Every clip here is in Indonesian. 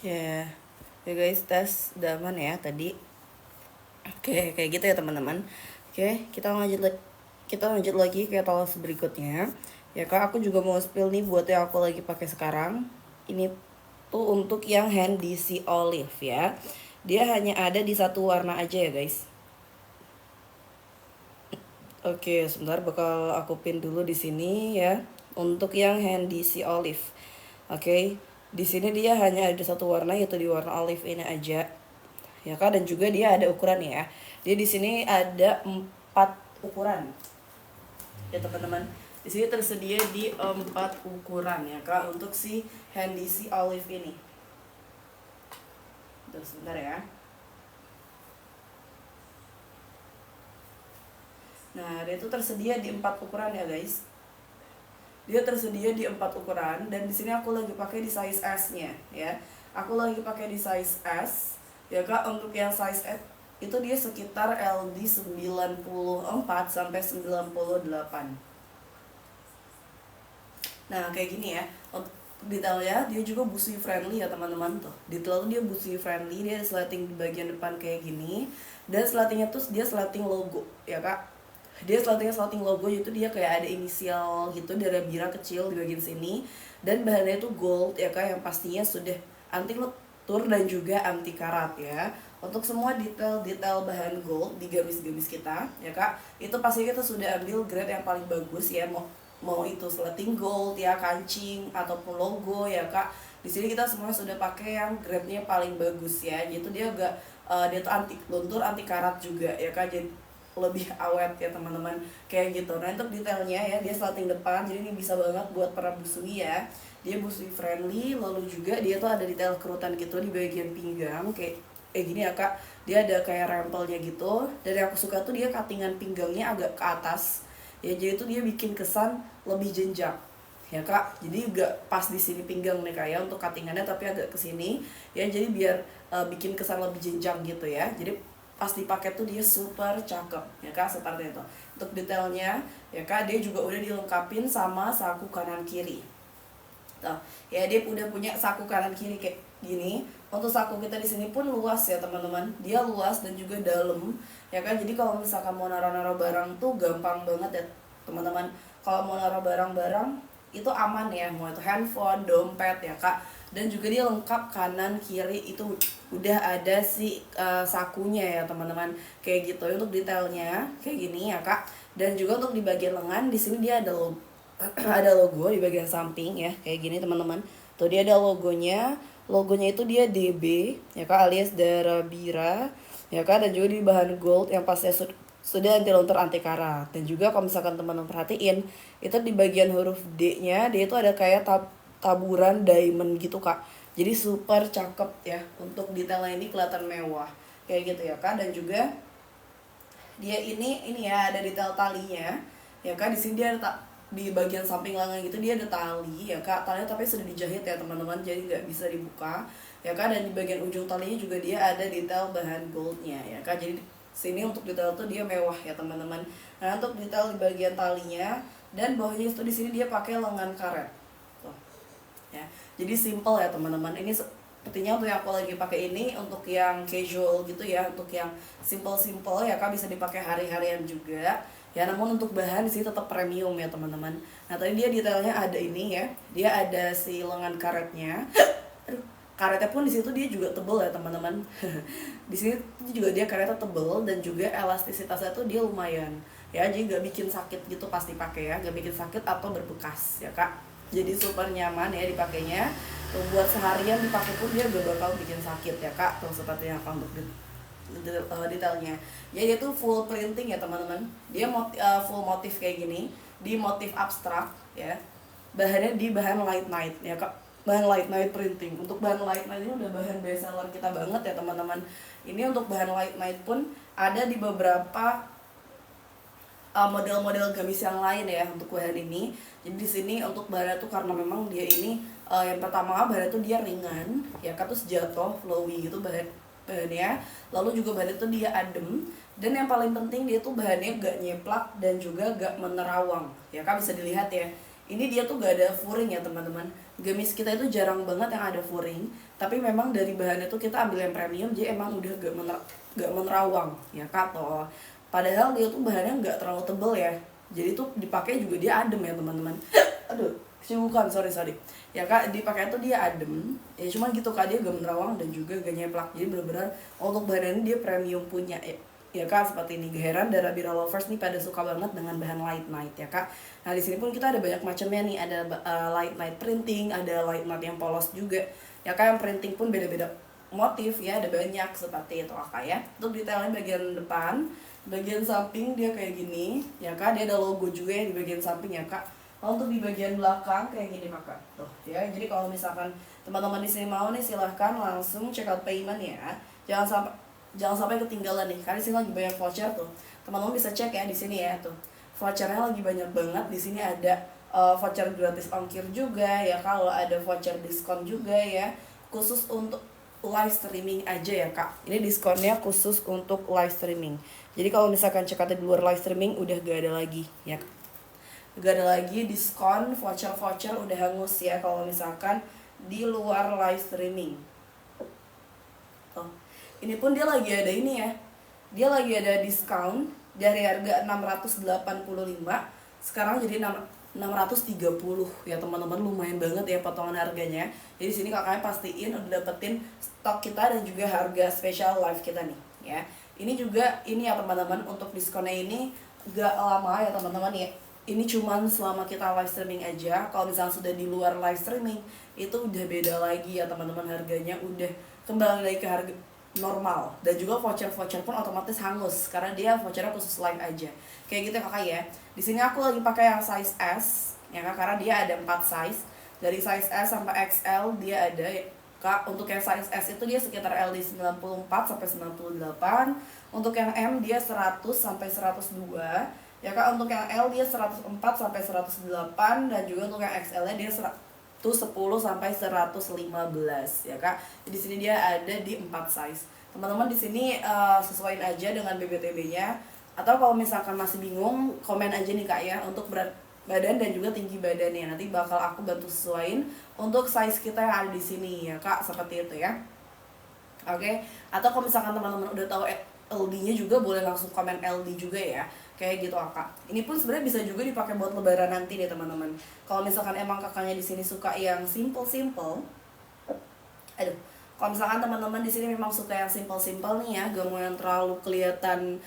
Ya, ya guys, tes udah aman ya tadi. Oke, kayak gitu ya teman-teman. Oke, kita lanjut lagi ke talas berikutnya. Ya kak, aku juga mau spill nih buat yang aku lagi pakai sekarang. Ini tuh untuk yang Handy Sea Olive ya. Dia hanya ada di satu warna aja ya guys. Oke, sebentar bakal aku pin dulu di sini ya. Untuk yang Handy Sea Olive. Oke, di sini dia hanya ada satu warna yaitu di warna olive ini aja. Ya kak, dan juga dia ada ukuran ya. Dia di sini ada 4 ukuran. Ya teman-teman. Di sini tersedia di 4 ukuran ya kak untuk si Handy Sea Olive ini. Terus sebentar ya. Nah, dia itu tersedia di 4 ukuran ya guys. Dia tersedia di 4 ukuran dan di sini aku lagi pakai di size S-nya ya. Aku lagi pakai di size S. Ya Kak, untuk yang size S itu dia sekitar LD 94 sampai 98. Nah, kayak gini ya. Untuk detailnya dia juga busi friendly ya teman-teman tuh. Detail dia busi friendly, dia ada slating di bagian depan kayak gini. Dan slatingnya tuh dia slating logo ya Kak. Dia slating logo itu dia kayak ada inisial gitu dari bira kecil di bagian sini, dan bahannya itu gold ya kak, yang pastinya sudah anti luntur dan juga anti karat ya. Untuk semua detail-detail bahan gold di gamis-gamis kita ya kak, itu pasti kita sudah ambil grade yang paling bagus ya, mau mau itu slating gold ya, kancing ataupun logo ya kak. Di sini kita semua sudah pakai yang grade-nya paling bagus ya, gitu dia agak dia tuh anti luntur anti karat juga ya kak, jadi lebih awet ya teman-teman kayak gitu. Nah untuk detailnya ya, dia slating depan, jadi ini bisa banget buat para busui ya. Dia busui friendly, lalu juga dia tuh ada detail kerutan gitu di bagian pinggang kayak gini ya kak. Dia ada kayak rempelnya gitu, dan yang aku suka tuh dia cuttingan pinggangnya agak ke atas ya, jadi tuh dia bikin kesan lebih jenjang ya kak. Jadi juga pas di sini pinggang nih kak ya untuk cuttingannya, tapi agak ke sini ya, jadi biar bikin kesan lebih jenjang gitu ya. Jadi pas dipakai tuh dia super cakep ya kak, seperti itu. Untuk detailnya ya kak, dia juga udah dilengkapin sama saku kanan kiri. Tuh, ya dia udah punya saku kanan kiri kayak gini. Untuk saku kita di sini pun luas ya teman-teman, dia luas dan juga dalam ya kan. Jadi kalau misalkan mau naruh-naruh barang tuh gampang banget ya teman-teman. Kalau mau naruh barang-barang itu aman ya, mau itu handphone, dompet ya kak. Dan juga dia lengkap kanan kiri itu udah ada si sakunya ya teman-teman kayak gitu. Untuk detailnya kayak gini ya kak. Dan juga untuk di bagian lengan di sini dia ada logo ada logo di bagian samping ya kayak gini teman-teman. Tuh dia ada logonya itu dia DB ya kak, alias darah bira ya kak. Dan juga di bahan gold yang pasnya sudah anti luntur anti karat. Dan juga kalau misalkan teman-teman perhatiin itu di bagian huruf D-nya dia itu ada kayak taburan diamond gitu kak. Jadi super cakep ya, untuk detailnya ini kelihatan mewah kayak gitu ya kak. Dan juga dia ini ya ada detail talinya ya kak. Di sini dia ada di bagian samping lengan gitu dia ada tali ya kak. Talinya tapi sudah dijahit ya teman-teman, jadi nggak bisa dibuka ya kak. Dan di bagian ujung talinya juga dia ada detail bahan goldnya ya kak. Jadi sini untuk detail tuh dia mewah ya teman-teman. Nah untuk detail di bagian talinya dan bawahnya itu di sini dia pakai lengan karet tuh ya. Jadi simple ya teman-teman. Ini sepertinya untuk yang aku lagi pakai ini untuk yang casual gitu ya, untuk yang simple ya kak, bisa dipakai hari-harian juga ya. Namun untuk bahan di sini tetap premium ya teman-teman. Nah tadi dia detailnya ada ini ya, dia ada si lengan karetnya. Aduh, karetnya pun di situ dia juga tebel ya teman-teman. Di sini juga dia karetnya tebel dan juga elastisitasnya tuh dia lumayan ya, jadi gak bikin sakit gitu pas dipakai ya, gak bikin sakit atau berbekas ya kak. Jadi super nyaman ya dipakainya. Tuh, buat seharian dipakai pun dia gak bakal bikin sakit ya kak. Tuh seperti yang akan detailnya ya, dia tuh full printing ya teman-teman. Dia full motif kayak gini, di motif abstrak ya. Bahannya di bahan light night ya kak, bahan light night printing. Untuk bahan light night ini udah bahan best seller kita banget ya teman-teman. Ini untuk bahan light night pun ada di beberapa model-model gamis yang lain ya untuk bahan ini. Jadi di sini untuk bahannya tuh karena memang dia ini yang pertama bahannya tuh dia ringan ya kan, terus jatuh flowy gitu bahannya. Lalu juga bahannya tuh dia adem, dan yang paling penting dia tuh bahannya gak nyeplak dan juga gak menerawang ya kan. Bisa dilihat ya, ini dia tuh gak ada furing ya teman-teman. Gamis kita itu jarang banget yang ada furing, tapi memang dari bahannya tuh kita ambil yang premium, jadi emang udah gak menerawang ya kak toh. Padahal dia tuh bahannya nggak terlalu tebel ya, jadi tuh dipakai juga dia adem ya teman-teman. Aduh, kesibukan, sorry. Ya kak, dipakai tuh dia adem, ya cuma gitu kak, dia gak menerawang dan juga gak nyeplak. Jadi benar-benar untuk bahan ini dia premium punya ya kak, seperti ini. Gak heran Dara Bira lovers nih pada suka banget dengan bahan light night ya kak. Nah di sini pun kita ada banyak macamnya nih, ada light night printing, ada light night yang polos juga ya kak. Yang printing pun beda-beda motif ya, ada banyak seperti itu kak ya. Untuk detailnya bagian depan, bagian samping dia kayak gini ya kak, dia ada logo juga ya di bagian samping ya kak. Untuk di bagian belakang kayak gini kakak tuh ya. Jadi kalau misalkan teman-teman di sini mau nih, silahkan langsung check out payment ya. Jangan sampai ketinggalan nih, karena di sini lagi banyak voucher tuh. Teman-teman bisa cek ya di sini ya tuh. Vouchernya lagi banyak banget di sini, ada voucher gratis ongkir juga ya, kalau ada voucher diskon juga ya, khusus untuk live streaming aja ya kak. Ini diskonnya khusus untuk live streaming. Jadi kalau misalkan check out di luar live streaming udah gak ada lagi ya. Gak ada lagi diskon, voucher udah hangus ya kalau misalkan di luar live streaming. Oh, ini pun dia lagi ada ini ya. Dia lagi ada diskon dari harga 685 sekarang jadi 630 ya teman-teman, lumayan banget ya potongan harganya. Jadi sini kakaknya pastiin udah dapetin stok kita dan juga harga spesial live kita nih ya. Ini juga ini ya teman-teman, untuk diskonnya ini gak lama ya teman-teman ya. Ini cuman selama kita live streaming aja. Kalau misalnya sudah di luar live streaming itu udah beda lagi ya teman-teman, harganya udah kembali lagi ke harga normal. Dan juga voucher pun otomatis hangus karena dia vouchernya khusus live aja. Kayak gitu ya kakak ya. Di sini aku lagi pakai yang size S ya kak, karena dia ada 4 size. Dari size S sampai XL dia ada ya kak. Untuk yang size S itu dia sekitar LD 94 sampai 98. Untuk yang M dia 100 sampai 102 ya kak. Untuk yang L dia 104 sampai 108, dan juga untuk yang XL nya dia 110 sampai 115 ya kak. Di sini dia ada di 4 size. Teman-teman di sini sesuaiin aja dengan BBTB-nya, atau kalau misalkan masih bingung komen aja nih kak ya, untuk berat badan dan juga tinggi badannya. Nanti bakal aku bantu sesuaiin untuk size kita yang ada di sini ya kak, seperti itu ya. Oke, atau kalau misalkan teman-teman udah tahu LD-nya juga boleh langsung komen LD juga ya. Kayak gitu kak. Ini pun sebenarnya bisa juga dipakai buat lebaran nanti nih teman-teman. Kalau misalkan emang kakaknya di sini suka yang simple, aduh, kalau misalkan teman-teman di sini memang suka yang simple nih ya, gak mau yang terlalu kelihatan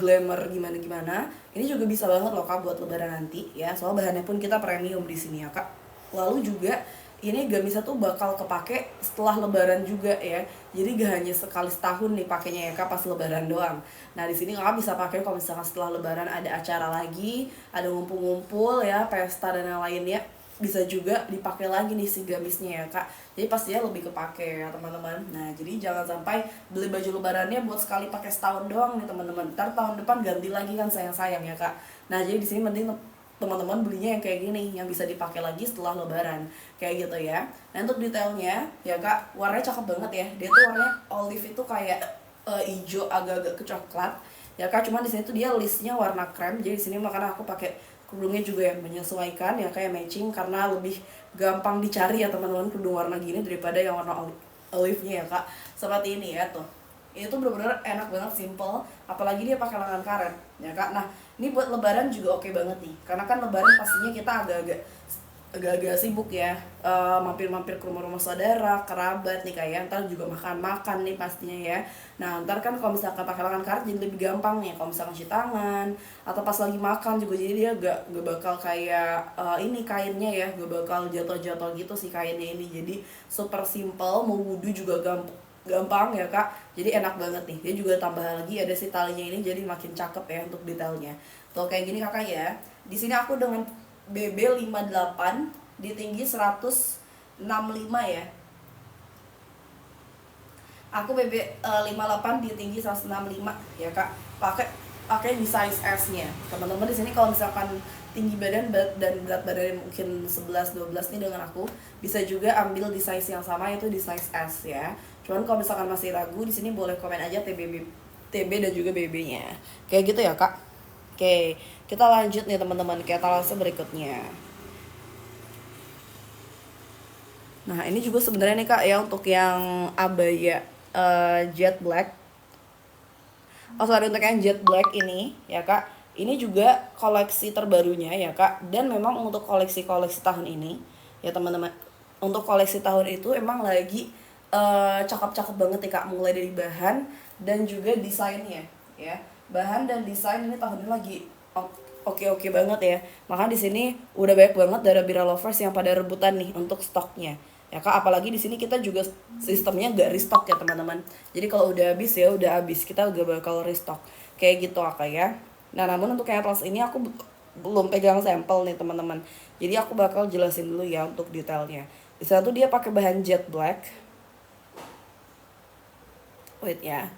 glamour gimana, ini juga bisa banget loh kak buat lebaran nanti ya. Soal bahannya pun kita premium di sini ya kak. Lalu juga ini gamisnya tuh bakal kepake setelah lebaran juga ya. Jadi gak hanya sekali setahun nih pakainya ya kak, pas lebaran doang. Nah di sini kakak bisa pakai kalau misalkan setelah lebaran ada acara lagi, ada ngumpul-ngumpul ya, pesta dan yang lainnya, bisa juga dipakai lagi nih si gamisnya ya kak. Jadi pastinya lebih kepake ya teman-teman. Nah jadi jangan sampai beli baju lebarannya buat sekali pakai setahun doang nih teman-teman. Ntar tahun depan ganti lagi kan, sayang ya kak. Nah jadi di sini mending teman-teman belinya yang kayak gini, yang bisa dipakai lagi setelah lebaran kayak gitu ya. Nah untuk detailnya ya kak, warnanya cakep banget ya. Dia tuh warnanya olive itu kayak hijau agak-agak ke coklat ya kak. Cuman di sini tuh dia listnya warna krem, jadi di sini makanya aku pakai kerudungnya juga yang menyesuaikan ya, kayak matching, karena lebih gampang dicari ya teman-teman kerudung warna gini daripada yang warna olive-nya ya kak. Seperti ini ya tuh. Ini tuh bener-bener enak banget, simple, apalagi dia pakai lengan karet ya kak. Nah ini buat lebaran juga oke banget nih, karena kan lebaran pastinya kita agak-agak sibuk ya, mampir-mampir ke rumah-rumah saudara, kerabat nih kayak, ntar juga makan-makan nih pastinya ya. Nah ntar kan kalau misalkan pakai lengan karet jadi lebih gampang nih kalau misalkan cuci tangan atau pas lagi makan juga, jadi dia gak bakal kayak ini kainnya ya, gak bakal jatuh-jatuh gitu sih kainnya ini. Jadi super simple, mau wudhu juga gampang ya kak. Jadi enak banget nih. Dia juga tambah lagi ada si talinya ini, jadi makin cakep ya untuk detailnya. Tuh kayak gini kakak ya. Di sini aku dengan BB 58 di tinggi 165 ya. Aku BB 58 di tinggi 165 ya kak. Pakai di size S-nya. Teman-teman di sini kalau misalkan tinggi badan dan berat badan mungkin 11-12 nih dengan aku, bisa juga ambil di size yang sama, yaitu di size S ya. Cuman kalau misalkan masih ragu, di sini boleh komen aja TB dan juga BB-nya. Kayak gitu ya kak. Oke, kita lanjut nih teman-teman ke etalase berikutnya. Nah ini juga sebenarnya nih kak ya untuk yang abaya jet black. Oh sorry, untuk yang jet black ini ya kak, ini juga koleksi terbarunya ya kak. Dan memang untuk koleksi-koleksi tahun ini ya teman-teman, untuk koleksi tahun itu emang lagi cakep-cakep banget nih kak. Mulai dari bahan dan juga desainnya ya. Bahan dan desain ini tahun ini lagi oke-oke banget ya. Maka di sini udah banyak banget dari Bira lovers yang pada rebutan nih untuk stoknya ya kak. Apalagi di sini kita juga sistemnya gak restock ya teman-teman. Jadi kalau udah habis ya udah habis, kita gak bakal restock kayak gitu kak ya. Nah namun untuk yang atlas ini aku belum pegang sampel nih teman-teman, jadi aku bakal jelasin dulu ya untuk detailnya. Di sana tuh dia pakai bahan jet black. Wait ya.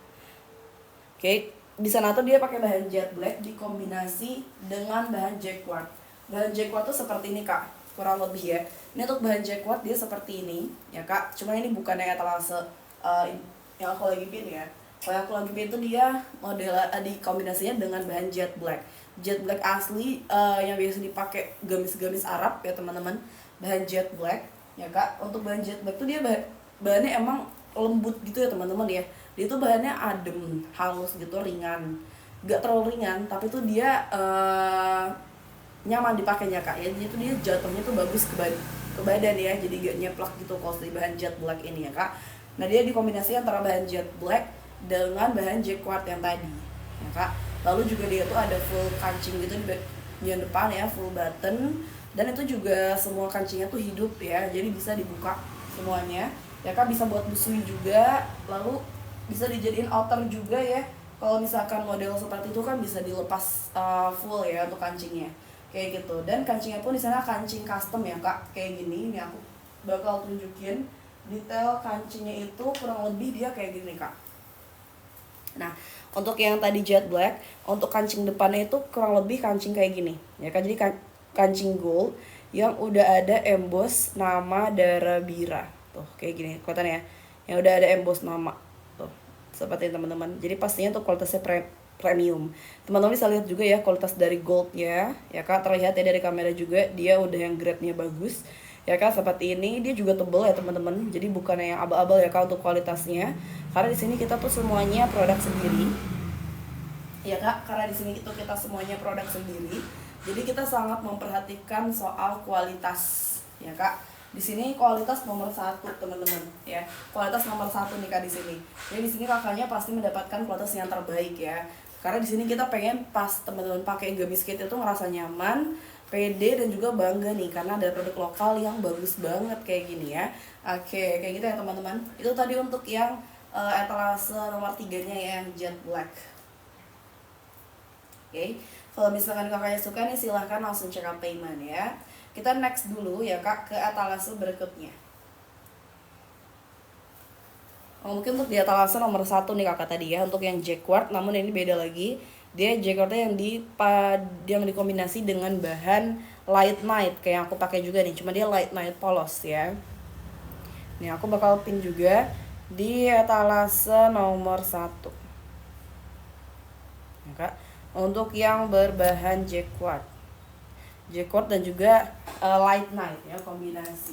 Oke, di sana tuh dia pakai bahan jet black dikombinasi dengan bahan jacquard. Bahan jacquard tuh seperti ini kak, kurang lebih ya. Ini untuk bahan jacquard dia seperti ini ya kak. Cuma ini bukan yang etalase yang aku lagi pin ya. Kalau yang aku lagi pin itu dia model dikombinasinya dengan bahan jet black. Jet black asli yang biasa dipakai gamis-gamis Arab ya teman-teman. Bahan jet black ya kak. Untuk bahan jet black tuh dia bahannya emang lembut gitu ya teman-teman ya. Dia tuh bahannya adem, halus gitu, ringan, gak terlalu ringan, tapi tuh dia nyaman dipakainya kak ya. Jadi tuh dia jatuhnya tuh bagus ke badan ya, jadi gak nyeplak gitu kalau di bahan jet black ini ya kak. Nah dia dikombinasi antara bahan jet black dengan bahan jacquard yang tadi ya kak. Lalu juga dia tuh ada full kancing gitu di bagian depan ya, full button, dan itu juga semua kancingnya tuh hidup ya, jadi bisa dibuka semuanya ya kak. Bisa buat busui juga, lalu bisa dijadiin outer juga ya. Kalau misalkan model seperti itu kan bisa dilepas full ya untuk kancingnya kayak gitu. Dan kancingnya pun di sana kancing custom ya kak, kayak gini. Ini aku bakal tunjukin detail kancingnya, itu kurang lebih dia kayak gini kak. Nah untuk yang tadi jet black, untuk kancing depannya itu kurang lebih kancing kayak gini ya kak. Jadi kancing gold yang udah ada emboss nama Darabira tuh kayak gini kelihatan ya, yang udah ada emboss nama tuh seperti teman-teman. Jadi pastinya tuh kualitasnya premium. Teman-teman bisa lihat juga ya kualitas dari goldnya ya kak, terlihat ya dari kamera juga dia udah yang grade-nya bagus ya kak. Seperti ini dia juga tebel ya teman-teman, jadi bukan yang abal-abal ya kak untuk kualitasnya. Karena di sini kita tuh semuanya produk sendiri ya kak, karena di sini itu kita semuanya produk sendiri, jadi kita sangat memperhatikan soal kualitas ya kak. Di sini kualitas nomor satu teman-teman ya, kualitas nomor satu nih kak di sini. Jadi di sini kakaknya pasti mendapatkan kualitas yang terbaik ya, karena di sini kita pengen pas teman-teman pakai gamis kit itu ngerasa nyaman, pede, dan juga bangga nih karena ada produk lokal yang bagus banget kayak gini ya. Oke kayak gitu ya teman-teman. Itu tadi untuk yang etalase nomor 3-nya ya, yang jet black. Oke, kalau misalkan kakaknya suka nih silahkan langsung check out payment ya. Kita next dulu ya kak ke etalase berikutnya. Mungkin untuk di etalase nomor 1 nih kakak tadi ya, untuk yang jacquard, namun ini beda lagi. Dia jacquardnya yang dikombinasi dengan bahan light night kayak yang aku pakai juga nih, cuma dia light night polos ya. Nih aku bakal pin juga di etalase nomor 1 ya kak, untuk yang berbahan jacquard dan juga light night ya, kombinasi.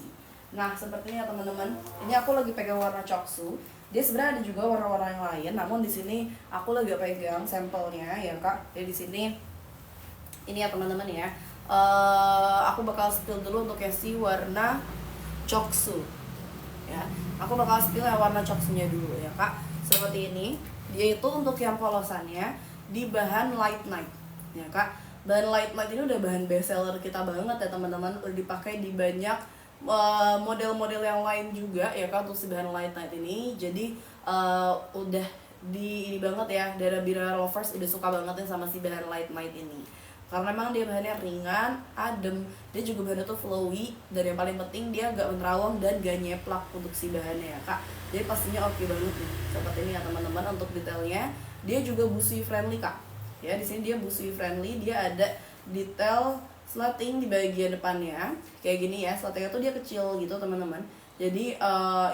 Nah seperti ini ya teman-teman, ini aku lagi pegang warna coksu. Dia sebenarnya ada juga warna-warna yang lain, namun di sini aku lagi pegang sampelnya ya kak. Jadi di sini ini ya teman-teman ya, aku bakal spill dulu untuk yang si warna coksu ya. Aku bakal spill yang warna coksunya dulu ya kak. Seperti ini, dia itu untuk yang polosannya di bahan light night ya kak. Bahan light night ini udah bahan best seller kita banget ya teman-teman, udah dipakai di banyak model-model yang lain juga ya kak untuk si bahan light night ini. Jadi udah ini banget ya, Darabira lovers udah suka banget ya sama si bahan light night ini, karena memang dia bahannya ringan, adem, dia juga bahannya tuh flowy, dan yang paling penting dia gak menerawang dan gak nyeplak untuk si bahannya ya kak. Jadi pastinya oke banget nih seperti ini ya teman-teman. Untuk detailnya dia juga busui friendly kak ya. Di sini dia busui friendly, dia ada detail slating di bagian depannya kayak gini ya. Slatingnya tuh dia kecil gitu teman-teman, jadi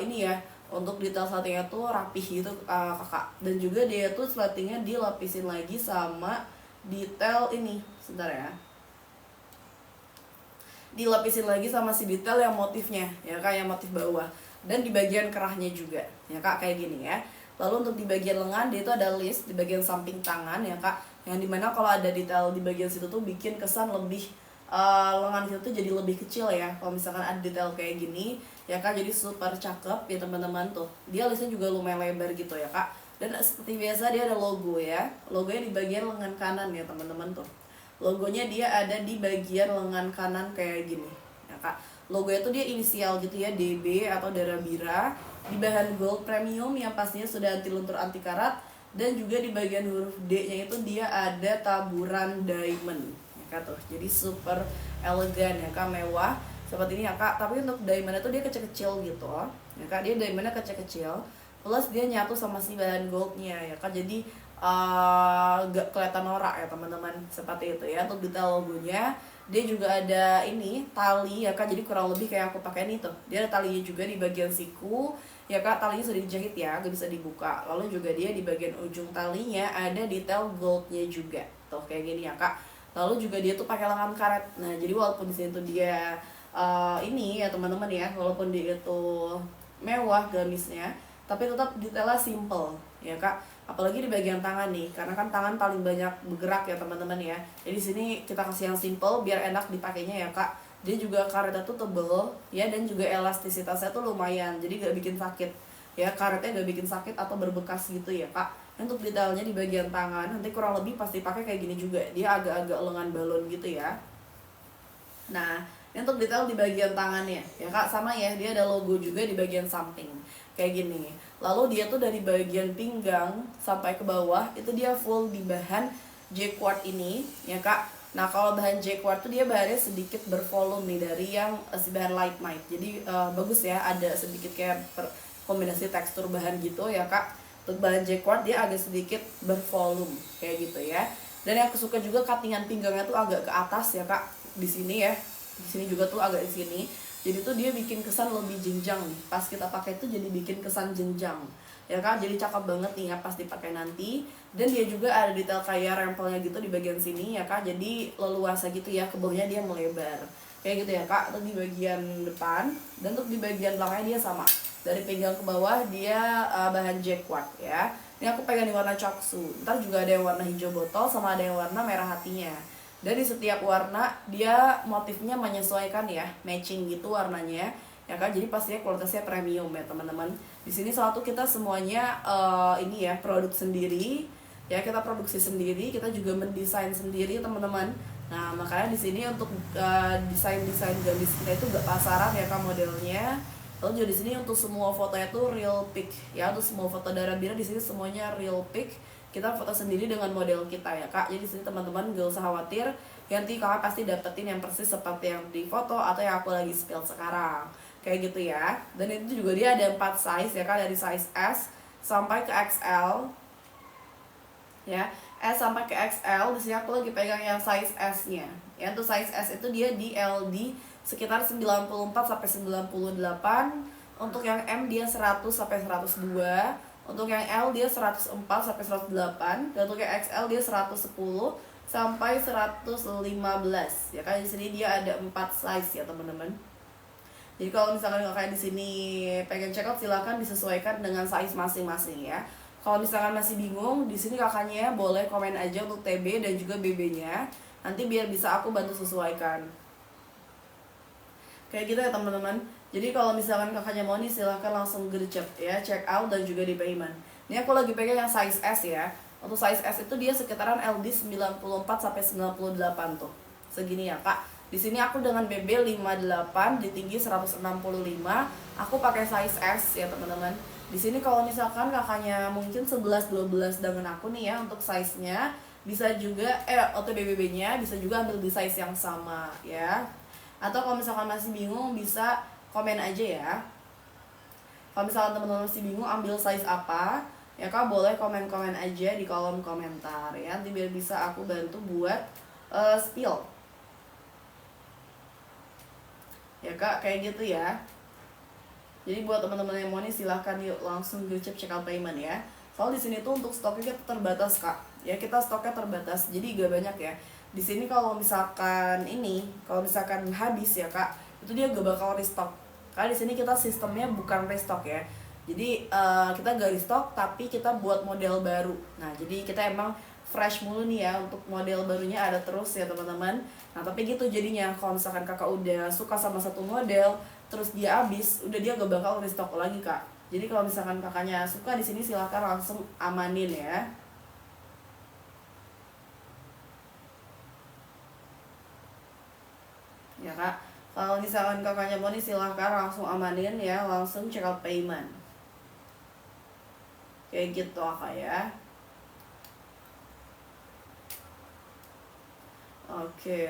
ini ya, untuk detail slatingnya tuh rapih gitu kakak. Dan juga dia tuh slatingnya dilapisin lagi sama detail ini, sebentar ya, dilapisin lagi sama si detail yang motifnya ya kak, yang motif bawah, dan di bagian kerahnya juga ya kak, kayak gini ya. Lalu untuk di bagian lengan dia itu ada list di bagian samping tangan ya kak, yang dimana kalau ada detail di bagian situ tuh bikin kesan lebih lengan kita tuh jadi lebih kecil ya kalau misalkan ada detail kayak gini ya kak. Jadi super cakep ya teman-teman tuh, dia listnya juga lumayan lebar gitu ya kak. Dan seperti biasa dia ada logo ya, logonya di bagian lengan kanan ya teman-teman tuh. Logonya dia ada di bagian lengan kanan kayak gini ya kak. Logonya tuh dia inisial gitu ya, DB atau darah bira, di bahan gold premium yang pastinya sudah anti luntur anti karat. Dan juga di bagian huruf D nya itu dia ada taburan diamond ya kak tuh. Jadi super elegan ya kak, mewah seperti ini ya kak. Tapi untuk diamondnya tuh dia kecil-kecil gitu ya kak, dia diamondnya kecil-kecil, plus dia nyatu sama si bahan goldnya ya kak. Jadi gak kelihatan norak ya teman-teman, seperti itu ya. Untuk detail logonya dia juga ada ini tali ya kak, jadi kurang lebih kayak aku pakai ini tuh, dia ada talinya juga di bagian siku ya kak. Talinya sudah dijahit ya, gak bisa dibuka. Lalu juga dia di bagian ujung talinya ada detail goldnya juga tuh kayak gini ya kak. Lalu juga dia tuh pakai lengan karet. Nah jadi walaupun di sini tuh dia ini ya teman-teman ya, walaupun dia itu mewah gamisnya, tapi tetap detailnya simple ya kak. Apalagi di bagian tangan nih, karena kan tangan paling banyak bergerak ya teman-teman ya. Jadi sini kita kasih yang simple biar enak dipakainya ya kak. Dia juga karetnya tuh tebel ya, dan juga elastisitasnya tuh lumayan, jadi gak bikin sakit ya, karetnya gak bikin sakit atau berbekas gitu ya kak. Untuk detailnya di bagian tangan nanti kurang lebih pasti pakai kayak gini juga, dia agak-agak lengan balon gitu ya. Nah ini untuk detail di bagian tangannya ya kak, sama ya, dia ada logo juga di bagian samping kayak gini. Lalu dia tuh dari bagian pinggang sampai ke bawah itu dia full di bahan jacquard ini ya kak. Nah kalau bahan jacquard tuh dia bahannya sedikit bervolume nih dari yang si bahan light matte, jadi bagus ya, ada sedikit kayak kombinasi tekstur bahan gitu ya kak. Untuk bahan jacquard dia agak sedikit bervolume kayak gitu ya. Dan yang aku suka juga cuttingan pinggangnya tuh agak ke atas ya kak, di sini ya, di sini juga tuh agak di sini. Jadi tuh dia bikin kesan lebih jenjang nih, pas kita pakai tuh jadi bikin kesan jenjang ya kan. Jadi cakep banget nih ya pas dipakai nanti. Dan dia juga ada detail kayak rempelnya gitu di bagian sini ya kak, jadi leluasa gitu ya, ke bawahnya dia melebar kayak gitu ya kak. Untuk di bagian depan dan untuk di bagian belakangnya dia sama, dari pinggang ke bawah dia bahan jacquard ya. Ini aku pegang di warna coksu, ntar juga ada yang warna hijau botol sama ada yang warna merah hatinya. Dari setiap warna dia motifnya menyesuaikan ya, matching gitu warnanya ya kan. Jadi pastinya kualitasnya premium ya teman-teman. Di sini satu kita semuanya ini ya produk sendiri ya, kita produksi sendiri, kita juga mendesain sendiri teman-teman. Nah makanya di sini untuk desain gamis kita itu gak pasaran ya kan modelnya. Lalu juga di sini untuk semua fotonya tuh real pic ya, untuk semua foto darah biru di sini semuanya real pic. Kita foto sendiri dengan model kita ya kak. Jadi sini teman-teman gak usah khawatir, nanti kakak pasti dapetin yang persis seperti yang di foto atau yang aku lagi spill sekarang kayak gitu ya. Dan itu juga dia ada 4 size ya kak, dari size S sampai ke XL ya, S sampai ke XL. Di sini aku lagi pegang yang size S nya ya. Untuk size S itu dia di LD sekitar 94 sampai 98. Untuk yang M dia 100 sampai 102. Untuk yang L dia 104 sampai 108, dan untuk yang XL dia 110 sampai 115 ya kan. Di sini dia ada 4 size ya teman-teman. Jadi kalau misalkan kakak di sini pengen check out, silahkan disesuaikan dengan size masing-masing ya. Kalau misalkan masih bingung, di sini kakaknya boleh komen aja untuk TB dan juga BB-nya. Nanti biar bisa aku bantu sesuaikan. Kayak gitu ya teman-teman. Jadi kalau misalkan kakaknya mau nih, silahkan langsung gercep ya, check out dan juga di payment. Ini aku lagi pegang yang size S ya. Untuk size S itu dia sekitaran LD 94 sampai 98 tuh. Segini ya kak. Di sini aku dengan BB 58, di tinggi 165. Aku pakai size S ya teman-teman. Di sini kalau misalkan kakaknya mungkin 11-12 dengan aku nih ya untuk size-nya, bisa juga atau BBB-nya bisa juga ambil di size yang sama ya. Atau kalau misalkan masih bingung bisa komen aja ya. Kalau misalkan teman-teman masih bingung ambil size apa ya kak, boleh komen-komen aja di kolom komentar ya, nanti biar bisa aku bantu buat spill ya kak, kayak gitu ya. Jadi buat teman-teman yang mau nih, silahkan yuk langsung gercep check out payment ya. Soal di sini tuh untuk stoknya kita terbatas kak ya, kita stoknya terbatas jadi gak banyak ya. Di sini kalau misalkan habis ya kak, itu dia gak bakal restock. Karena di sini kita sistemnya bukan restock ya. Jadi kita gak restock tapi kita buat model baru. Nah jadi kita emang fresh mulu nih ya, untuk model barunya ada terus ya teman-teman. Nah tapi gitu jadinya, kalau misalkan kakak udah suka sama satu model terus dia habis, udah dia gak bakal restock lagi kak. Jadi kalau misalkan kakaknya suka di sini silahkan langsung amanin ya. Ya kak, kalau misalkan kakaknya mau nih silahkan langsung amanin ya, langsung check out payment. Kayak gitu kak ya. Oke.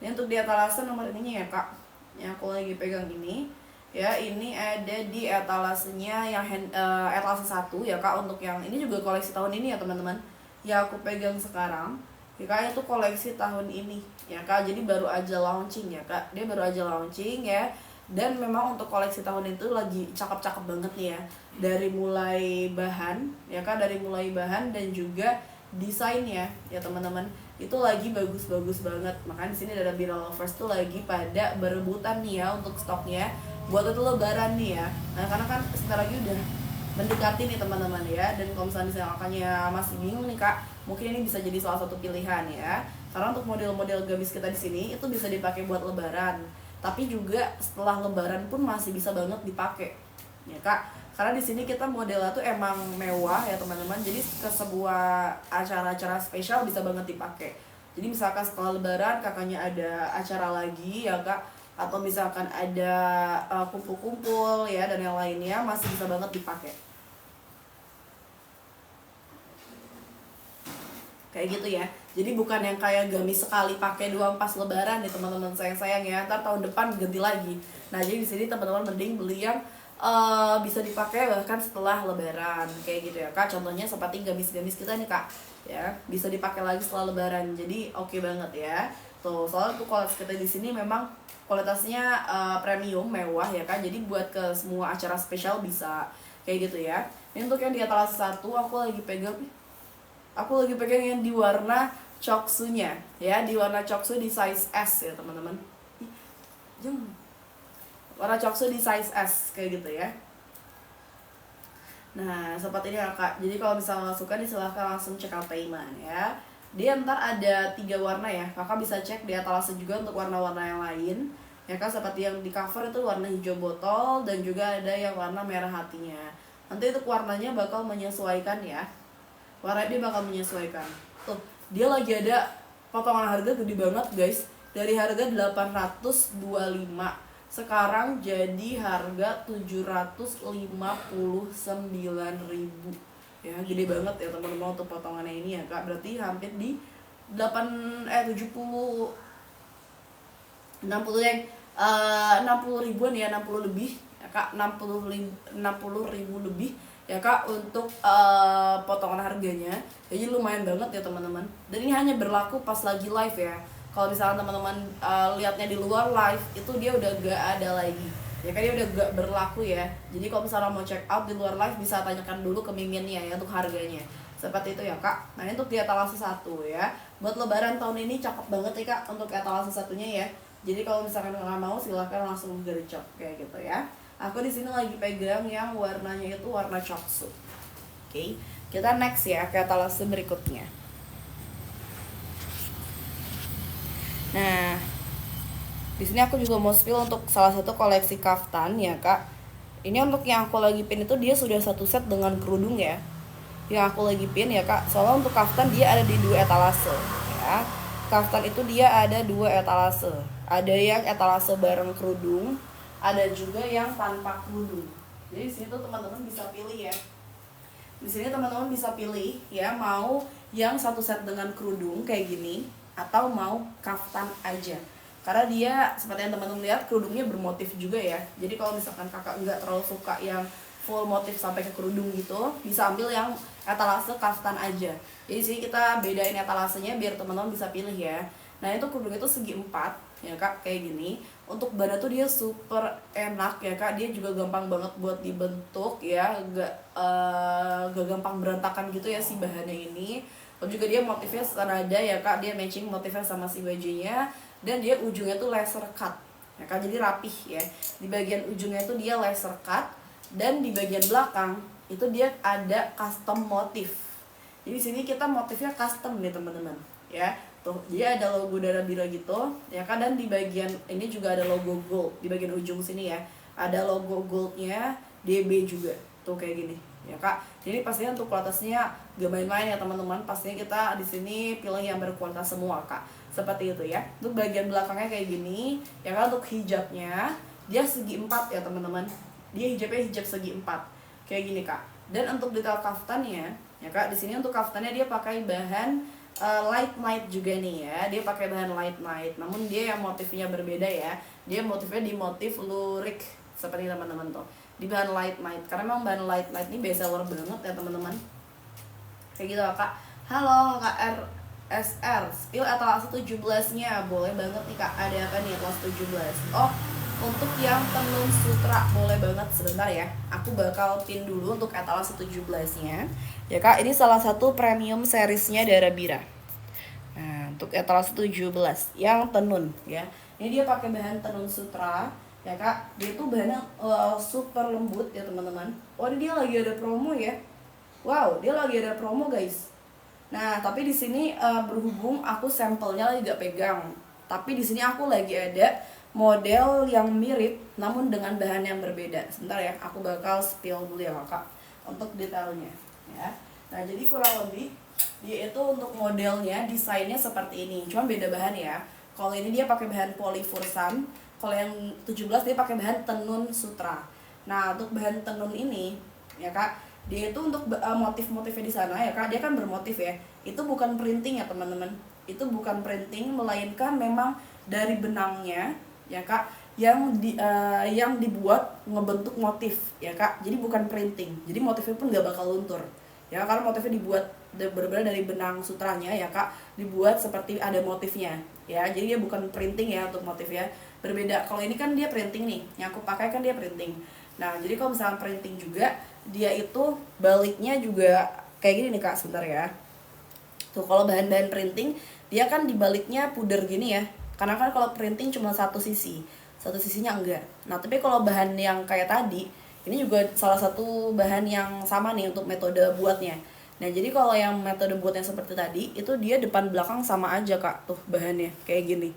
Ini untuk di etalase nomor ininya ya kak, yang aku lagi pegang ini ya, ini ada di etalasenya yang etalase 1 ya kak. Untuk yang ini juga koleksi tahun ini ya teman-teman, ya aku pegang sekarang ya kak, itu koleksi tahun ini ya kak, jadi baru aja launching ya kak, dia baru aja launching ya. Dan memang untuk koleksi tahun itu lagi cakep-cakep banget nih ya, dari mulai bahan ya kak, dari mulai bahan dan juga desainnya ya teman-teman, itu lagi bagus-bagus banget. Makanya di sini ada Bira Lovers tuh lagi pada berebutan nih ya untuk stoknya buat itu lebaran nih ya. Nah karena kan sebentar lagi udah mendekati nih teman-teman ya. Dan kalau misalnya kakaknya masih bingung nih kak, mungkin ini bisa jadi salah satu pilihan ya. Karena untuk model-model gamis kita di sini itu bisa dipakai buat lebaran, tapi juga setelah lebaran pun masih bisa banget dipakai ya kak. Karena di sini kita modelnya tuh emang mewah ya teman-teman, jadi ke sebuah acara-acara spesial bisa banget dipakai. Jadi misalkan setelah lebaran kakaknya ada acara lagi ya kak, atau misalkan ada kumpul-kumpul ya dan yang lainnya, masih bisa banget dipakai kayak gitu ya. Jadi bukan yang kayak gamis sekali pakai doang pas lebaran nih teman-teman sayang-sayang ya, ntar tahun depan ganti lagi. Nah jadi di sini teman-teman mending beli yang bisa dipakai bahkan setelah lebaran kayak gitu ya kak. Contohnya seperti gamis-gamis kita nih kak ya, bisa dipakai lagi setelah lebaran, jadi oke banget ya. Tuh soalnya tuh kualitas kita di sini memang kualitasnya premium mewah ya kak, jadi buat ke semua acara spesial bisa kayak gitu ya. Ini untuk yang di atas satu aku lagi pegang yang di warna choksunya ya, di warna choksu di size S ya teman-teman. Warna choksu di size S kayak gitu ya. Nah seperti ini ya kak, jadi kalau misalnya suka nih silahkan langsung check out payment ya. Dia ntar ada 3 warna ya, kakak bisa cek di etalase juga untuk warna-warna yang lain ya kak. Seperti yang di cover itu warna hijau botol, dan juga ada yang warna merah hatinya. Nanti untuk warnanya bakal menyesuaikan ya, warna dia bakal menyesuaikan. Tuh dia lagi ada potongan harga gede banget guys, dari harga 825 sekarang jadi harga 759.000 ya, gede banget ya teman-teman untuk potongannya ini ya kak. Berarti hampir di 70 60 yang 60 ribuan ya, 60 lebih ya kak, 60 ribu lebih ya kak untuk potongan harganya. Jadi lumayan banget ya teman-teman, dan ini hanya berlaku pas lagi live ya. Kalau misalnya teman-teman lihatnya di luar live, itu dia udah gak ada lagi ya kan, dia udah gak berlaku ya. Jadi kalau misalnya mau check out di luar live, bisa tanyakan dulu ke miminnya ya untuk harganya seperti itu ya kak. Nah ini untuk di etalase 1 ya, buat lebaran tahun ini cakep banget ya kak untuk etalase satunya ya. Jadi kalau misalkan nggak mau silahkan langsung gercep kayak gitu ya. Aku di sini lagi pegang yang warnanya itu warna choksu. Oke, kita next ya ke etalase berikutnya. Nah, di sini aku juga mau spill untuk salah satu koleksi kaftan ya kak. Ini untuk yang aku lagi pin itu dia sudah satu set dengan kerudung ya, yang aku lagi pin ya kak. Soalnya untuk kaftan dia ada di 2 etalase ya. Kaftan itu dia ada 2 etalase, ada yang etalase bareng kerudung, ada juga yang tanpa kerudung. Jadi di sini tuh teman-teman bisa pilih ya. Di sini teman-teman bisa pilih ya, mau yang satu set dengan kerudung kayak gini atau mau kaftan aja. Karena dia seperti yang teman-teman lihat kerudungnya bermotif juga ya. Jadi kalau misalkan kakak nggak terlalu suka yang full motif sampai ke kerudung gitu, bisa ambil yang etalase kaftan aja. Jadi sini kita bedain etalasenya biar teman-teman bisa pilih ya. Nah itu kerudung itu segi 4 ya kak, kayak gini. Untuk bahannya tuh dia super enak ya kak, dia juga gampang banget buat dibentuk ya, gak gampang berantakan gitu ya si bahannya ini. Lalu juga dia motifnya senada ya kak, dia matching motifnya sama si bajunya. Dan dia ujungnya tuh laser cut ya kak, jadi rapih ya. Di bagian ujungnya tuh dia laser cut, dan di bagian belakang itu dia ada custom motif. Jadi sini kita motifnya custom nih teman-teman ya. Tuh, dia ada logo darah biru gitu ya kan, dan di bagian ini juga ada logo gold di bagian ujung sini ya. Ada logo goldnya, DB juga tuh kayak gini ya kak. Jadi pastinya untuk kualitasnya gak main-main ya teman-teman. Pastinya kita di sini pilih yang berkualitas semua kak. Seperti itu ya. Untuk bagian belakangnya kayak gini ya kan. Untuk hijabnya dia segi 4 ya teman-teman. Dia hijabnya hijab segi 4 kayak gini kak. Dan untuk detail kaftannya ya kak, di sini untuk kaftannya dia pakai bahan light juga nih ya. Dia pakai bahan light, namun dia yang motifnya berbeda ya. Dia motifnya di motif lurik seperti teman-teman tuh, di bahan light, karena memang bahan light ini best seller banget ya teman-teman. Kayak gitu kak. Halo kak RSR, spill etalase 17-nya boleh banget nih kak. Ada apa nih etalase 17? Oh, untuk yang tenun sutra boleh banget. Sebentar ya, aku bakal pin dulu untuk etalase 17-nya ya kak. Ini salah satu premium seriesnya Darabira. Nah, untuk etalase 17 yang tenun ya, ini dia pakai bahan tenun sutra ya kak. Dia tuh bahannya super lembut ya teman-teman. Oh, ini dia lagi ada promo ya. Wow, dia lagi ada promo guys. Nah, tapi di sini berhubung aku sampelnya lagi gak pegang, tapi di sini aku lagi ada model yang mirip namun dengan bahan yang berbeda. Sebentar ya, aku bakal spill dulu ya kak untuk detailnya ya. Nah, jadi kurang lebih dia itu untuk modelnya desainnya seperti ini, cuma beda bahan ya. Kalau ini dia pakai bahan polifursan, kalau yang 17 dia pakai bahan tenun sutra. Nah, untuk bahan tenun ini ya kak, dia itu untuk motif-motifnya di sana ya kak, dia kan bermotif ya. Itu bukan printing ya teman-teman, itu bukan printing, melainkan memang dari benangnya ya kak, yang dibuat ngebentuk motif ya kak. Jadi bukan printing, jadi motifnya pun gak bakal luntur ya, karena motifnya dibuat berbeda dari benang sutranya ya kak, dibuat seperti ada motifnya ya. Jadi dia bukan printing ya untuk motifnya, berbeda. Kalau ini kan dia printing nih, yang aku pakai kan dia printing. Nah, jadi kalau misalnya printing juga, dia itu baliknya juga kayak gini nih kak. Sebentar ya. Tuh, kalau bahan-bahan printing dia kan dibaliknya puder gini ya, karena kan kalau printing cuma satu sisinya enggak. Nah, tapi kalau bahan yang kayak tadi, ini juga salah satu bahan yang sama nih untuk metode buatnya. Nah, jadi kalau yang metode buatnya seperti tadi, itu dia depan belakang sama aja kak, tuh bahannya kayak gini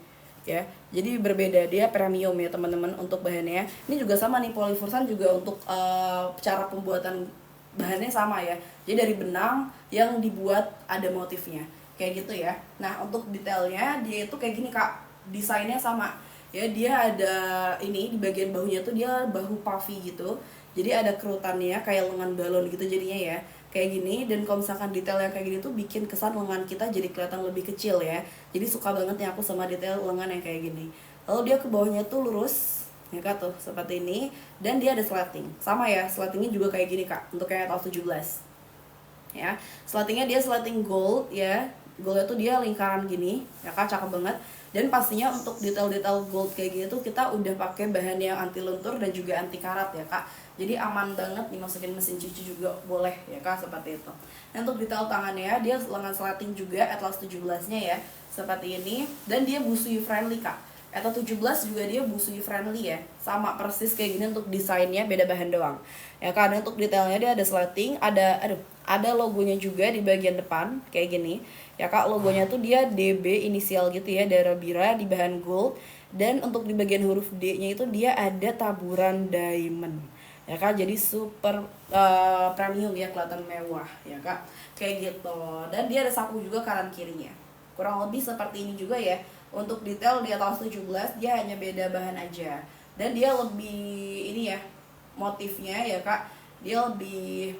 ya. Jadi berbeda, dia premium ya teman-teman untuk bahannya. Ini juga sama nih, polifursan juga untuk cara pembuatan bahannya sama ya. Jadi dari benang yang dibuat ada motifnya kayak gitu ya. Nah, untuk detailnya dia itu kayak gini kak, desainnya sama ya. Dia ada ini di bagian bahunya tuh dia bahu puffy gitu, jadi ada kerutannya kayak lengan balon gitu jadinya ya, kayak gini. Dan kalau misalkan detail yang kayak gini tuh bikin kesan lengan kita jadi kelihatan lebih kecil ya. Jadi suka banget ya aku sama detail lengan yang kayak gini. Lalu dia ke bawahnya tuh lurus ya kak, tuh seperti ini. Dan dia ada slating, sama ya, slatingnya juga kayak gini kak untuk kayak tahun 17 ya. Slatingnya dia slating gold ya. Goldnya tuh dia lingkaran gini ya kak, cakep banget. Dan pastinya untuk detail-detail gold kayak gini tuh kita udah pakai bahan yang anti luntur dan juga anti karat ya kak. Jadi aman banget dimasukin mesin cuci juga boleh ya kak, seperti itu. Dan untuk detail tangannya dia lengan slating juga atlas 17-nya ya, seperti ini. Dan dia busui friendly kak. Atau 17 juga dia busui friendly ya, sama persis kayak gini untuk desainnya, beda bahan doang ya. Karena untuk detailnya dia ada slating, ada logonya juga di bagian depan kayak gini ya kak. Logonya tuh dia DB inisial gitu ya, Darabira di bahan gold. Dan untuk di bagian huruf D nya itu dia ada taburan diamond ya kak. Jadi super premium ya, kelihatan mewah ya kak, kayak gitu. Dan dia ada saku juga kanan kirinya, kurang lebih seperti ini juga ya. Untuk detail di atas 17 dia hanya beda bahan aja. Dan dia lebih ini ya, motifnya ya kak, dia lebih,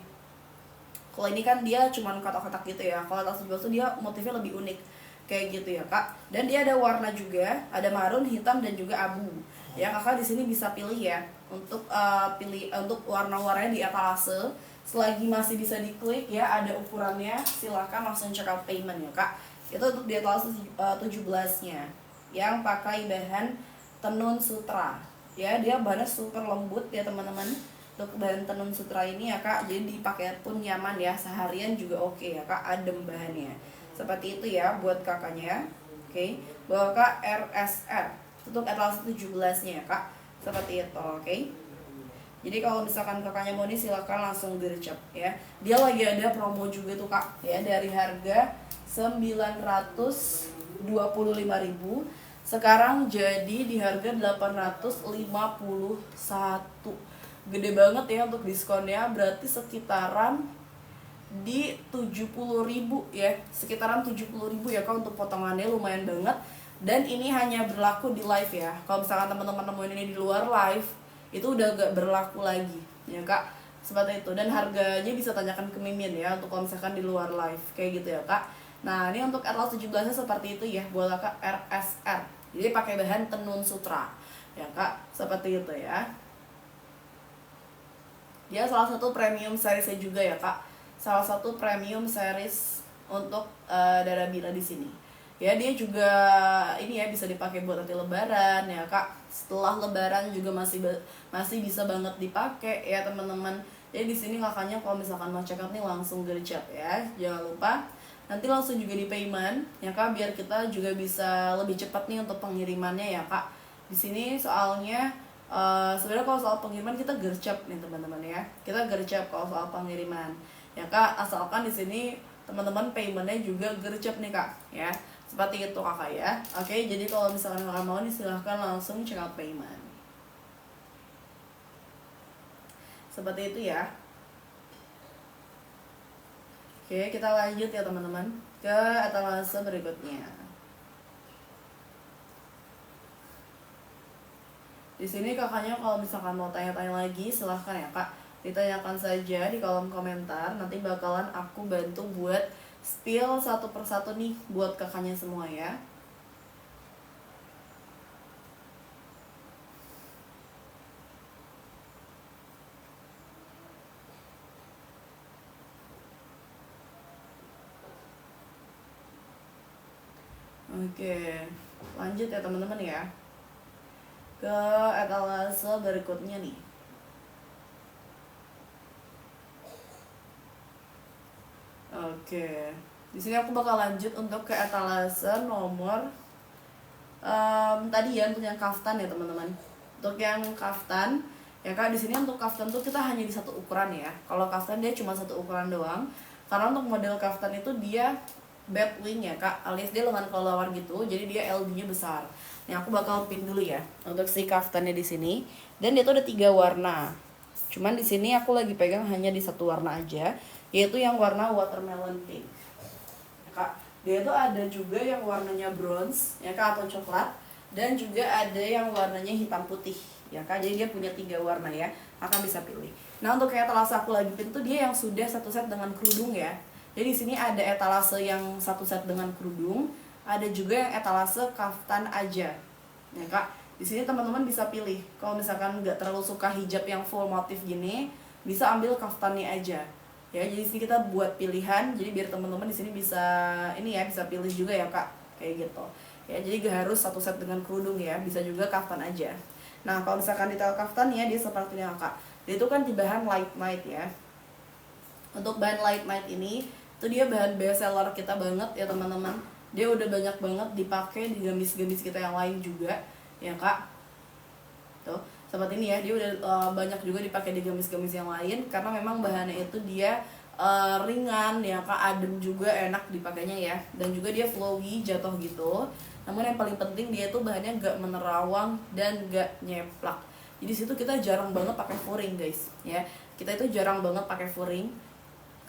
kalau ini kan dia cuman kotak-kotak gitu ya, kalau atas 17 tuh dia motifnya lebih unik kayak gitu ya kak. Dan dia ada warna juga, ada marun, hitam, dan juga abu ya. Kakak di sini bisa pilih ya untuk pilih untuk warna-warnanya di etalase. Selagi masih bisa diklik ya, ada ukurannya, silahkan langsung check out payment ya kak. Itu untuk di etalase 17-nya yang pakai bahan tenun sutra ya. Dia bahannya super lembut ya teman-teman Untuk bahan tenun sutra ini ya kak, jadi dipakai pun nyaman ya, seharian juga oke ya kak, adem bahannya. Seperti itu ya buat kakaknya. Oke, bawa kak RSR untuk etalase 17 nya ya kak, seperti itu. Oke, jadi kalau misalkan kakaknya mau nih silahkan langsung gercep ya. Dia lagi ada promo juga tuh kak ya, dari harga 925.000 sekarang jadi di harga 851. Gede banget ya untuk diskonnya, berarti sekitaran di 70.000 ya, sekitaran 70.000 ya kak untuk potongannya, lumayan banget. Dan ini hanya berlaku di live ya. Kalau misalkan teman-teman nemuin ini di luar live, itu udah gak berlaku lagi ya kak, seperti itu. Dan harganya bisa tanyakan ke Mimin ya untuk kalau misalkan di luar live kayak gitu ya kak. Nah ini untuk Atlas 17 nya seperti itu ya, buat kak RSR, jadi pakai bahan tenun sutra ya kak, seperti itu ya. Dia salah satu premium seriesnya juga ya kak, salah satu premium series untuk Darabila di sini. Ya dia juga ini ya bisa dipakai buat nanti lebaran ya kak. Setelah lebaran juga masih bisa banget dipakai ya teman-teman. Jadi di sini kakaknya kalau misalkan mau check out nih langsung gercep ya. Jangan lupa nanti langsung juga di payment ya kak, biar kita juga bisa lebih cepat nih untuk pengirimannya ya kak. Di sini soalnya sebenarnya kalau soal pengiriman kita gercep nih teman-teman ya. Kita gercep kalau soal pengiriman ya kak, asalkan di sini teman-teman paymentnya juga gercep nih kak ya, seperti itu kakak ya. Oke, jadi kalau misalkan kakak mau nih silahkan langsung check out payment, seperti itu ya. Oke, kita lanjut ya teman-teman ke etalase berikutnya. Di sini kakaknya kalau misalkan mau tanya-tanya lagi silahkan ya kak, ditanyakan saja di kolom komentar, nanti bakalan aku bantu buat spill satu persatu nih buat kakaknya semua ya. Oke, lanjut ya teman-teman ya ke etalase berikutnya nih. Oke, di sini aku bakal lanjut untuk ke etalase nomor tadi ya, untuk yang kaftan ya teman-teman. Untuk yang kaftan ya kak, di sini untuk kaftan tuh kita hanya di satu ukuran ya. Kalau kaftan dia cuma satu ukuran doang, karena untuk model kaftan itu dia batwing ya kak, alias dia lengan kelelawar gitu, jadi dia LD-nya besar. Nih aku bakal pin dulu ya untuk si kaftannya di sini, dan dia tuh ada 3 warna. Cuman di sini aku lagi pegang hanya di satu warna aja, yaitu yang warna watermelon pink. Ya, kak, dia tuh ada juga yang warnanya bronze ya kak, atau coklat, dan juga ada yang warnanya hitam putih ya kak. Jadi dia punya 3 warna ya, kakak bisa pilih. Nah untuk kayak etalase aku lagi pin tuh dia yang sudah satu set dengan kerudung ya. Jadi di sini ada etalase yang satu set dengan kerudung, ada juga yang etalase kaftan aja ya kak. Di sini teman-teman bisa pilih, kalau misalkan nggak terlalu suka hijab yang full motif gini, bisa ambil kaftannya aja ya. Jadi sini kita buat pilihan, jadi biar teman-teman di sini bisa ini ya, bisa pilih juga ya kak, kayak gitu ya. Jadi gak harus satu set dengan kerudung ya, bisa juga kaftan aja. Nah kalau misalkan detail kaftannya dia seperti ini kak, dia itu kan di bahan light night ya. Untuk bahan light night ini itu dia bahan best seller kita banget ya teman-teman. Dia udah banyak banget dipakai di gamis-gamis kita yang lain juga ya kak. Tuh seperti ini ya, dia udah banyak juga dipakai di gamis-gamis yang lain, karena memang bahannya itu dia ringan ya kak, adem juga, enak dipakainya ya, dan juga dia flowy, jatuh gitu. Namun yang paling penting dia tuh bahannya gak menerawang dan gak nyeplak. Jadi situ kita jarang banget pakai furing guys ya, kita itu jarang banget pakai furing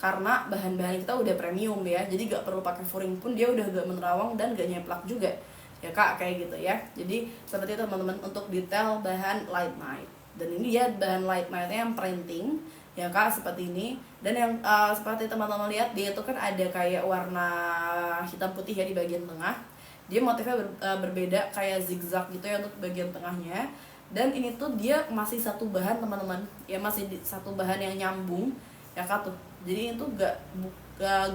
karena bahan-bahan kita udah premium ya, jadi gak perlu pakai furing pun dia udah gak menerawang dan gak nyeplak juga ya kak, kayak gitu ya. Jadi seperti itu teman-teman untuk detail bahan light night. Dan ini ya bahan light nightnya yang printing ya kak, seperti ini. Dan yang seperti teman-teman lihat, dia itu kan ada kayak warna hitam putih ya di bagian tengah. Dia motifnya berbeda kayak zigzag gitu ya untuk bagian tengahnya. Dan ini tuh dia masih satu bahan teman-teman ya, masih satu bahan yang nyambung ya kak tuh. Jadi itu gak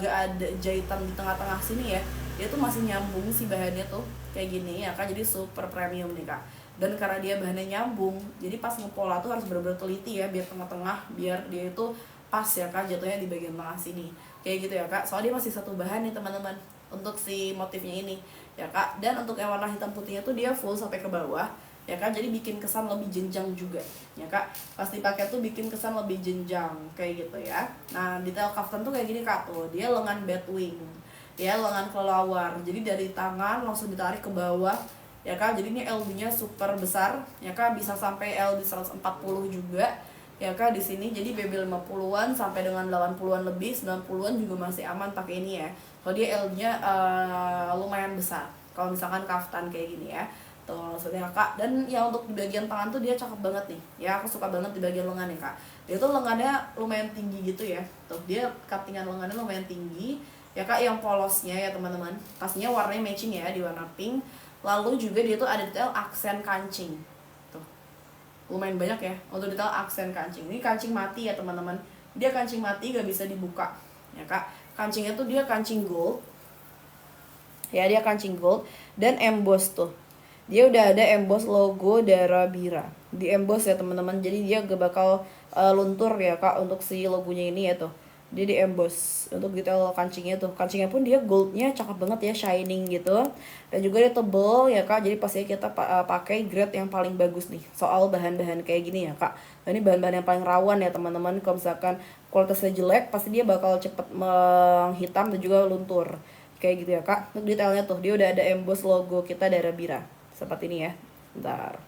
ada jahitan di tengah-tengah sini ya, dia tuh masih nyambung si bahannya tuh kayak gini ya kak. Jadi super premium nih kak. Dan karena dia bahannya nyambung, jadi pas ngepola tuh harus bener-bener teliti ya, biar tengah-tengah, biar dia itu pas ya kak, jatuhnya di bagian tengah sini kayak gitu ya kak. Soalnya dia masih satu bahan nih teman-teman untuk si motifnya ini ya kak. Dan untuk yang warna hitam putihnya tuh dia full sampai ke bawah ya kak, jadi bikin kesan lebih jenjang juga ya kak. Pas dipakai tuh bikin kesan lebih jenjang kayak gitu ya. Nah detail kaftan tuh kayak gini kak, tuh dia lengan batwing ya, lengan kelelawar, jadi dari tangan langsung ditarik ke bawah ya kak. Jadi ini LB-nya super besar ya kak, bisa sampai LB 140 juga ya kak di sini. Jadi BB 50-an sampai dengan 80-an lebih, 90-an juga masih aman pakai ini ya. Kalau dia LB-nya lumayan besar kalau misalkan kaftan kayak gini ya. Tuh maksudnya kak. Dan yang untuk di bagian tangan tuh dia cakep banget nih ya, aku suka banget di bagian lengan ya kak. Dia tuh lengannya lumayan tinggi gitu ya, tuh dia cuttingan lengannya lumayan tinggi ya kak. Yang polosnya ya teman-teman, pastinya warnanya matching ya, di warna pink. Lalu juga dia tuh ada detail aksen kancing, tuh lumayan banyak ya untuk detail aksen kancing. Ini kancing mati ya teman-teman, dia kancing mati gak bisa dibuka ya kak. Kancingnya tuh dia kancing gold ya, dia kancing gold dan emboss tuh. Dia udah ada emboss logo Dara Bira di emboss ya teman-teman, jadi dia gak bakal luntur ya kak untuk si logonya ini ya tuh. Dia di emboss untuk detail kancingnya tuh. Kancingnya pun dia goldnya cakep banget ya, shining gitu. Dan juga dia tebel ya kak, jadi pastinya kita pakai grade yang paling bagus nih soal bahan-bahan kayak gini ya kak. Nah, ini bahan-bahan yang paling rawan ya teman-teman. Kalau misalkan kualitasnya jelek, pasti dia bakal cepet menghitam dan juga luntur kayak gitu ya kak. Untuk detailnya tuh dia udah ada emboss logo kita Dara Bira seperti ini ya. Bentar,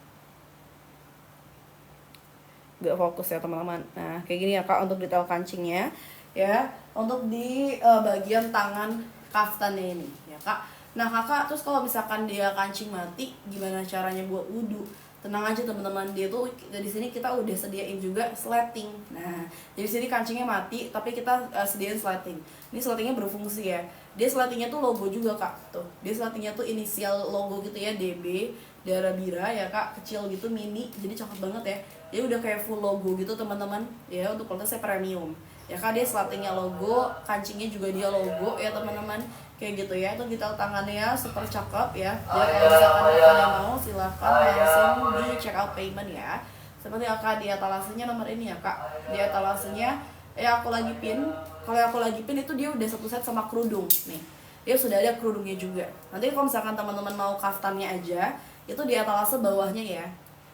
gak fokus ya teman-teman. Nah kayak gini ya kak untuk detail kancingnya ya. Untuk di bagian tangan kaftannya ini ya kak. Nah kakak, terus kalau misalkan dia kancing mati, gimana caranya buat wudhu? Tenang aja teman-teman, dia tuh di sini kita udah sediain juga sleting. Nah jadi sini kancingnya mati tapi kita sediain sleting. Ini sletingnya berfungsi ya, dia sletingnya tuh logo juga kak, tuh dia sletingnya tuh inisial logo gitu ya, DB Dara Bira ya kak, kecil gitu mini, jadi cakep banget ya. Dia udah kayak full logo gitu teman-teman ya, untuk kualitasnya premium ya kak. Dia sletingnya logo, kancingnya juga dia logo ya teman-teman kayak gitu ya. Itu detail tangannya super cakep ya. Jadi kalau misalkan kalian mau silahkan langsung di check out payment ya. Seperti kak di etalasenya nomor ini ya kak. Di etalasenya ya aku lagi pin. Kalau aku lagi pin itu dia udah satu set sama kerudung nih. Dia sudah ada kerudungnya juga. Nanti kalau misalkan teman-teman mau kaftannya aja, itu di etalase bawahnya ya.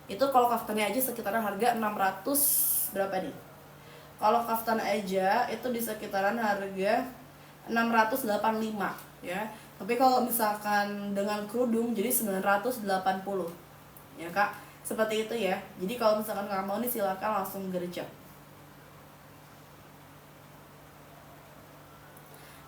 Itu kalau kaftannya aja sekitaran harga 600 berapa nih? Kalau kaftan aja itu di sekitaran harga 685 ya. Tapi kalau misalkan dengan kerudung jadi 980 ya kak. Seperti itu ya. Jadi kalau misalkan nggak mau nih silahkan langsung gercep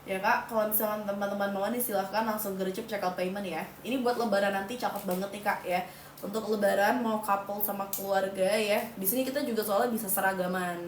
ya kak. Kalau misalkan teman-teman mau nih silahkan langsung gercep check out payment ya. Ini buat lebaran nanti cakep banget nih kak ya. Untuk lebaran mau couple sama keluarga ya, di sini kita juga soalnya bisa seragaman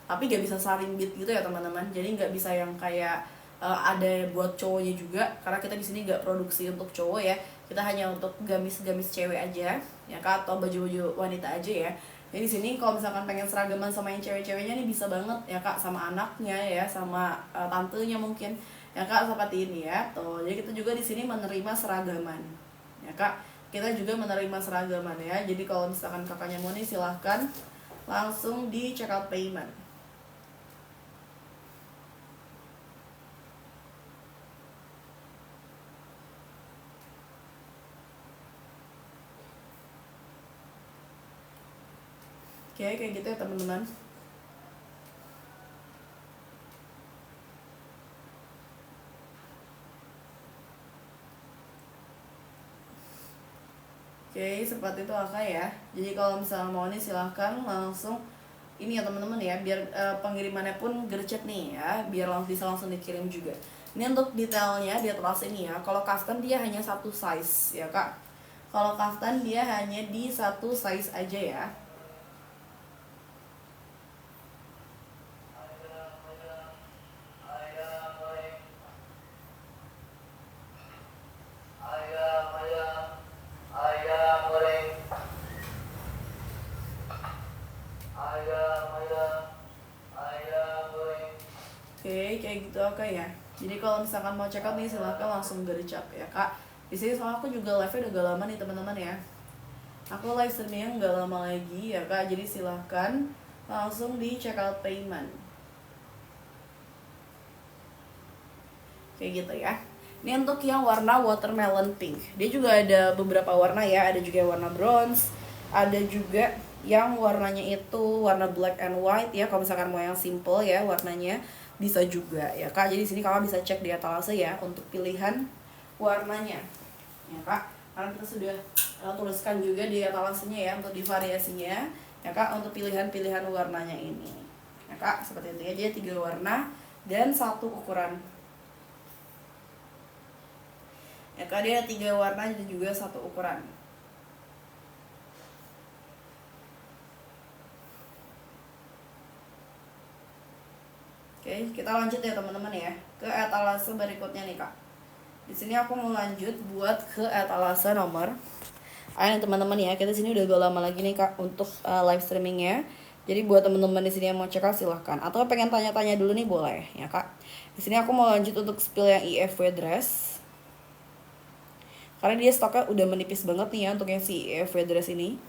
tapi gak bisa saling beat gitu ya teman-teman. Jadi nggak bisa yang kayak ada buat cowoknya juga, karena kita di sini nggak produksi untuk cowok ya. Kita hanya untuk gamis-gamis cewek aja ya kak, atau baju-baju wanita aja ya. Jadi di sini kalau misalkan pengen seragaman sama yang cewek-ceweknya nih bisa banget ya kak, sama anaknya ya, sama tantenya mungkin ya kak, seperti ini ya. Tuh, jadi kita juga di sini menerima seragaman ya kak. Kita juga menerima seragaman ya. Jadi kalau misalkan kakaknya mau nih silahkan langsung di check out payment. Oke, kayak gitu ya teman-teman. Oke, seperti itu kakak ya. Jadi kalau misalnya mau nih silahkan langsung ini ya teman-teman ya, biar pengirimannya pun gercep nih ya, biar bisa langsung dikirim juga. Ini untuk detailnya di atas ini ya. Kalau kaftan dia hanya satu size ya kak. Kalau kaftan dia hanya di satu size aja ya. Oke, kayak gitu oke ya. Jadi kalau misalkan mau check out nih silahkan langsung gercep ya kak. Di sini soalnya aku juga live-nya udah gak lama nih teman-teman ya. Aku live streamingnya nggak lama lagi ya kak, jadi silahkan langsung di check out payment kayak gitu ya. Ini untuk yang warna watermelon pink, dia juga ada beberapa warna ya, ada juga yang warna bronze, ada juga yang warnanya itu warna black and white ya. Kalau misalkan mau yang simple ya warnanya bisa juga ya kak. Jadi sini kakak bisa cek di etalase ya untuk pilihan warnanya ya kak, karena kita sudah tuliskan juga di etalasenya ya untuk di variasinya ya kak, untuk pilihan-pilihan warnanya ini ya kak. Seperti itu ya, jadi 3 warna dan 1 ukuran ya kak. Dia 3 warna dan juga 1 ukuran. Oke, kita lanjut ya teman-teman ya ke etalase berikutnya nih kak. Di sini aku mau lanjut buat ke etalase nomor. Ayo teman-teman ya, kita sini udah gak lama lagi nih kak untuk live streamingnya. Jadi buat teman-teman di sini yang mau check out silahkan. Atau pengen tanya-tanya dulu nih boleh ya kak. Di sini aku mau lanjut untuk spill yang IFW dress. Karena dia stoknya udah menipis banget nih ya untuk yang si IFW dress ini.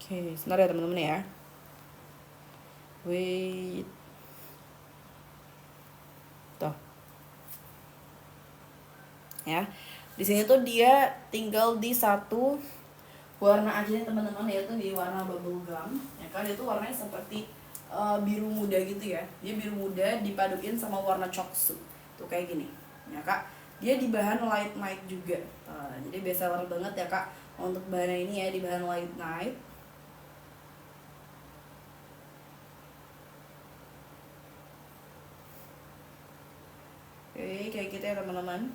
Oke, sebentar ya teman-teman ya. Wait. Tuh. Ya. Di sini tuh dia tinggal di 1 warna aja nih teman-teman, yaitu di warna bubble gum. Ya kan itu warnanya seperti biru muda gitu ya. Dia biru muda dipaduin sama warna coksu. Tuh kayak gini. Ya kak. Dia di bahan light night juga. Jadi best seller banget ya kak untuk bahan ini ya, di bahan light night. Oke, kayak gitu ya teman-teman.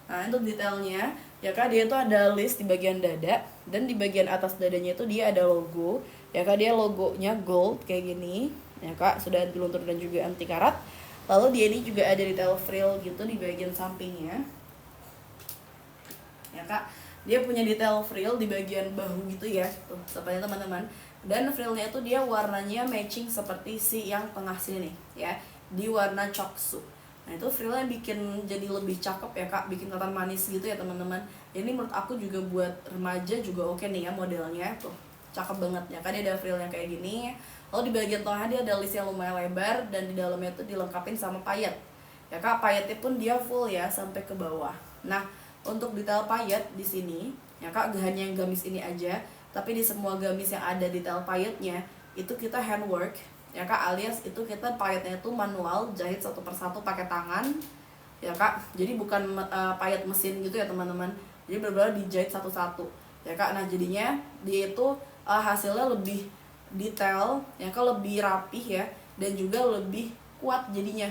Nah untuk detailnya ya kak, dia tuh ada list di bagian dada, dan di bagian atas dadanya itu dia ada logo ya kak. Dia logonya gold kayak gini ya kak, sudah anti luntur dan juga anti karat. Lalu dia ini juga ada detail frill gitu di bagian sampingnya ya kak. Dia punya detail frill di bagian bahu gitu ya, tuh seperti teman-teman. Dan frillnya itu dia warnanya matching seperti si yang tengah sini nih ya, di warna coksu. Nah itu frillnya bikin jadi lebih cakep ya kak, bikin kelihatan manis gitu ya teman-teman. Ini menurut aku juga buat remaja juga oke nih ya modelnya, tuh cakep banget ya kan. Dia ada frillnya kayak gini. Lalu di bagian tengah dia ada list yang lumayan lebar, dan di dalamnya itu dilengkapin sama payet ya kak. Payetnya pun dia full ya sampai ke bawah. Nah untuk detail payet di sini ya kak, gak hanya yang gamis ini aja, tapi di semua gamis yang ada detail payetnya itu kita handwork ya kak, alias itu kita payetnya itu manual, jahit satu persatu pakai tangan ya kak. Jadi bukan payet mesin gitu ya teman-teman, jadi benar-benar dijahit satu-satu ya kak. Nah jadinya dia itu hasilnya lebih detail ya kak, lebih rapih ya, dan juga lebih kuat jadinya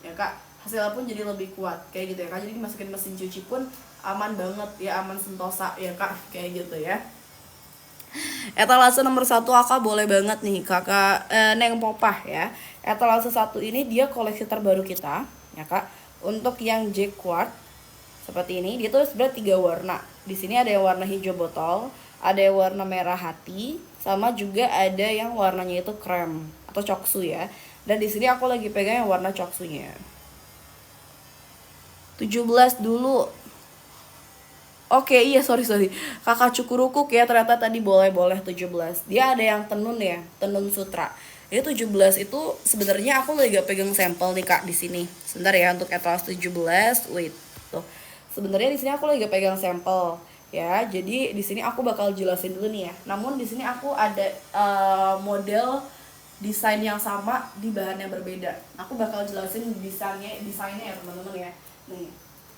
ya kak. Hasilnya pun jadi lebih kuat kayak gitu ya kak. Jadi dimasukin mesin cuci pun aman banget ya, aman sentosa ya kak, kayak gitu ya. Etalase nomor 1 kakak boleh banget nih kakak Neng Popah ya. Etalase 1 ini dia koleksi terbaru kita ya kak. Untuk yang jacquard seperti ini, dia tuh sebenarnya 3 warna. Di sini ada yang warna hijau botol, ada yang warna merah hati, sama juga ada yang warnanya itu krem atau coksu ya. Dan di sini aku lagi pegang yang warna coksunya. 17 dulu. Oke, iya sorry. Kakak Cukurukuk ya, ternyata tadi boleh 17. Dia ada yang tenun ya, tenun sutra. Ini 17 itu sebenarnya aku lagi gak pegang sampel nih kak di sini. Sebentar ya untuk etalase 17. Wait. Tuh. Sebenarnya di sini aku lagi gak pegang sampel ya. Jadi di sini aku bakal jelasin dulu nih ya. Namun di sini aku ada model desain yang sama di bahan yang berbeda. Aku bakal jelasin desainnya ya teman-teman ya. Nih.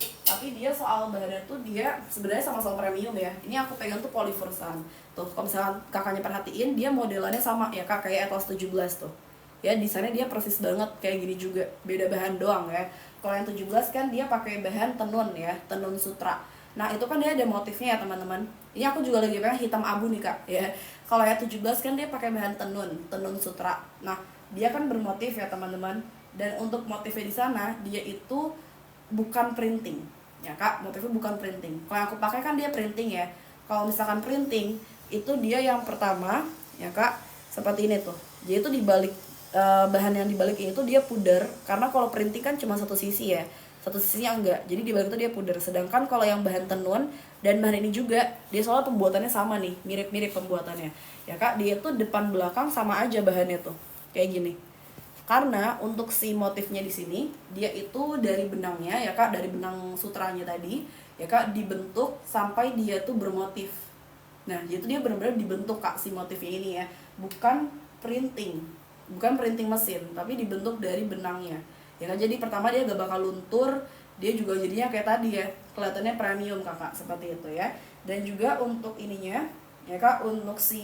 Tapi dia soal bahannya tuh dia sebenarnya sama-sama premium ya. Ini aku pegang tuh polyfursan. Tuh kalau misalkan kakaknya perhatiin, dia modelannya sama ya kak, kayak etalase 17 tuh. Ya desainnya dia persis banget kayak gini juga. Beda bahan doang ya. Kalau yang 17 kan dia pakai bahan tenun ya, tenun sutra. Nah itu kan dia ada motifnya ya teman-teman. Ini aku juga lagi pegang hitam abu nih kak ya. Kalau yang 17 kan dia pakai bahan tenun sutra. Nah dia kan bermotif ya teman-teman. Dan untuk motifnya di sana dia itu bukan printing ya kak, motifnya bukan printing. Kalau yang aku pakai kan dia printing ya. Kalau misalkan printing itu dia yang pertama ya kak, seperti ini tuh. Jadi itu dibalik bahan yang dibalik ini tuh dia pudar, karena kalau printing kan cuma satu sisi ya, satu sisinya enggak, jadi dibalik itu dia pudar. Sedangkan kalau yang bahan tenun dan bahan ini juga dia soalnya pembuatannya sama nih, mirip-mirip pembuatannya ya kak, dia tuh depan belakang sama aja bahannya tuh kayak gini. Karena untuk si motifnya di sini dia itu dari benangnya ya kak, dari benang sutranya tadi ya kak, dibentuk sampai dia tuh bermotif. Nah itu dia benar-benar dibentuk kak si motifnya ini ya, bukan printing, bukan printing mesin, tapi dibentuk dari benangnya ya kan. Jadi pertama dia gak bakal luntur, dia juga jadinya kayak tadi ya, kelihatannya premium kakak, seperti itu ya. Dan juga untuk ininya ya kak, untuk si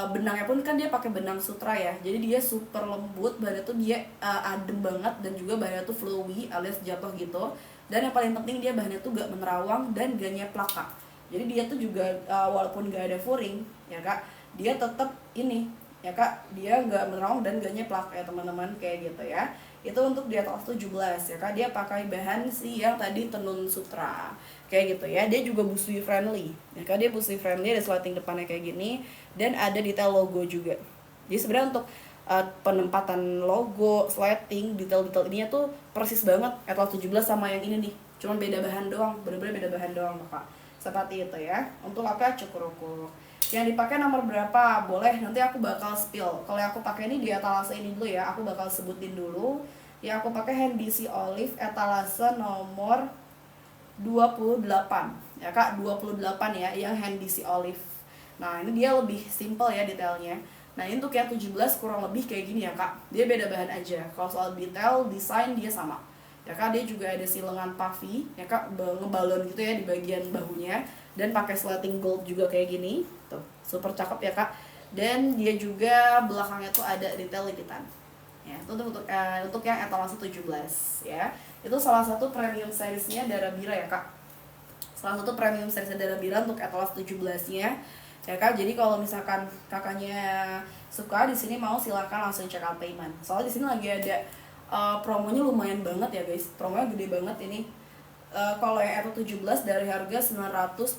benangnya pun kan dia pakai benang sutra ya, jadi dia super lembut, bahannya tuh dia adem banget, dan juga bahannya tuh flowy alias jatuh gitu. Dan yang paling penting dia bahannya tuh gak menerawang dan gak nyeplak kak. Jadi dia tuh juga walaupun gak ada furing ya kak, dia tetap ini ya kak, dia gak menerawang dan gak nyeplak ya teman-teman, kayak gitu ya. Itu untuk di atas 17 ya kak, dia pakai bahan si yang tadi tenun sutra kayak gitu ya. Dia juga busui friendly ya kak, dia busui friendly, ada slating depannya kayak gini, dan ada detail logo juga. Jadi sebenarnya untuk penempatan logo, slating, detail-detail ininya tuh persis banget Atlas 17 sama yang ini nih, cuman beda bahan doang, bener-bener beda bahan doang kak, seperti itu ya. Untuk apa cukur-ukur yang dipakai nomor berapa, boleh nanti aku bakal spill. Kalau aku pakai ini di etalase ini dulu ya, aku bakal sebutin dulu. Ya aku pakai Handisi Olive etalase nomor 28 ya kak, 28 ya, yang Handisi Olive. Nah ini dia lebih simple ya detailnya. Nah ini untuk yang 17 kurang lebih kayak gini ya kak, dia beda bahan aja. Kalau soal detail, desain dia sama ya kak. Dia juga ada si lengan puffy ya kak, ngebalon gitu ya di bagian bahunya, dan pakai slating gold juga kayak gini tuh, super cakep ya kak. Dan dia juga belakangnya tuh ada detail lipitan ya. Itu untuk yang etalase 17 ya. Itu salah satu premium seriesnya Darabira ya kak, salah satu premium seriesnya Darabira untuk etalase 17-nya ya kak. Jadi kalau misalkan kakaknya suka di sini mau, silahkan langsung check out payment. Soalnya di sini lagi ada promonya lumayan banget ya guys, promonya gede banget ini. Kalau yang etalase 17 dari harga 925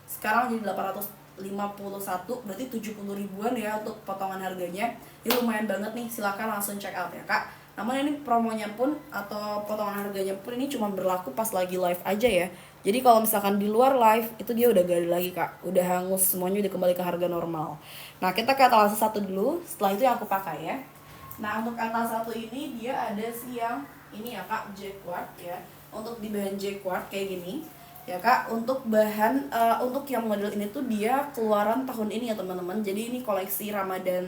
sekarang jadi 851, berarti 70 ribuan ya untuk potongan harganya. Ini lumayan banget nih, silahkan langsung check out ya kak. Namun ini promonya pun atau potongan harganya pun ini cuma berlaku pas lagi live aja ya. Jadi kalau misalkan di luar live itu dia udah gak ada lagi kak, udah hangus semuanya, udah kembali ke harga normal. Nah kita ke etalase 1 dulu, setelah itu yang aku pakai ya. Nah untuk etalase 1 ini dia ada sih yang ini ya kak, jacquard ya. Untuk di bahan jacquard kayak gini ya kak. Untuk bahan untuk yang model ini tuh dia keluaran tahun ini ya teman-teman. Jadi ini koleksi Ramadan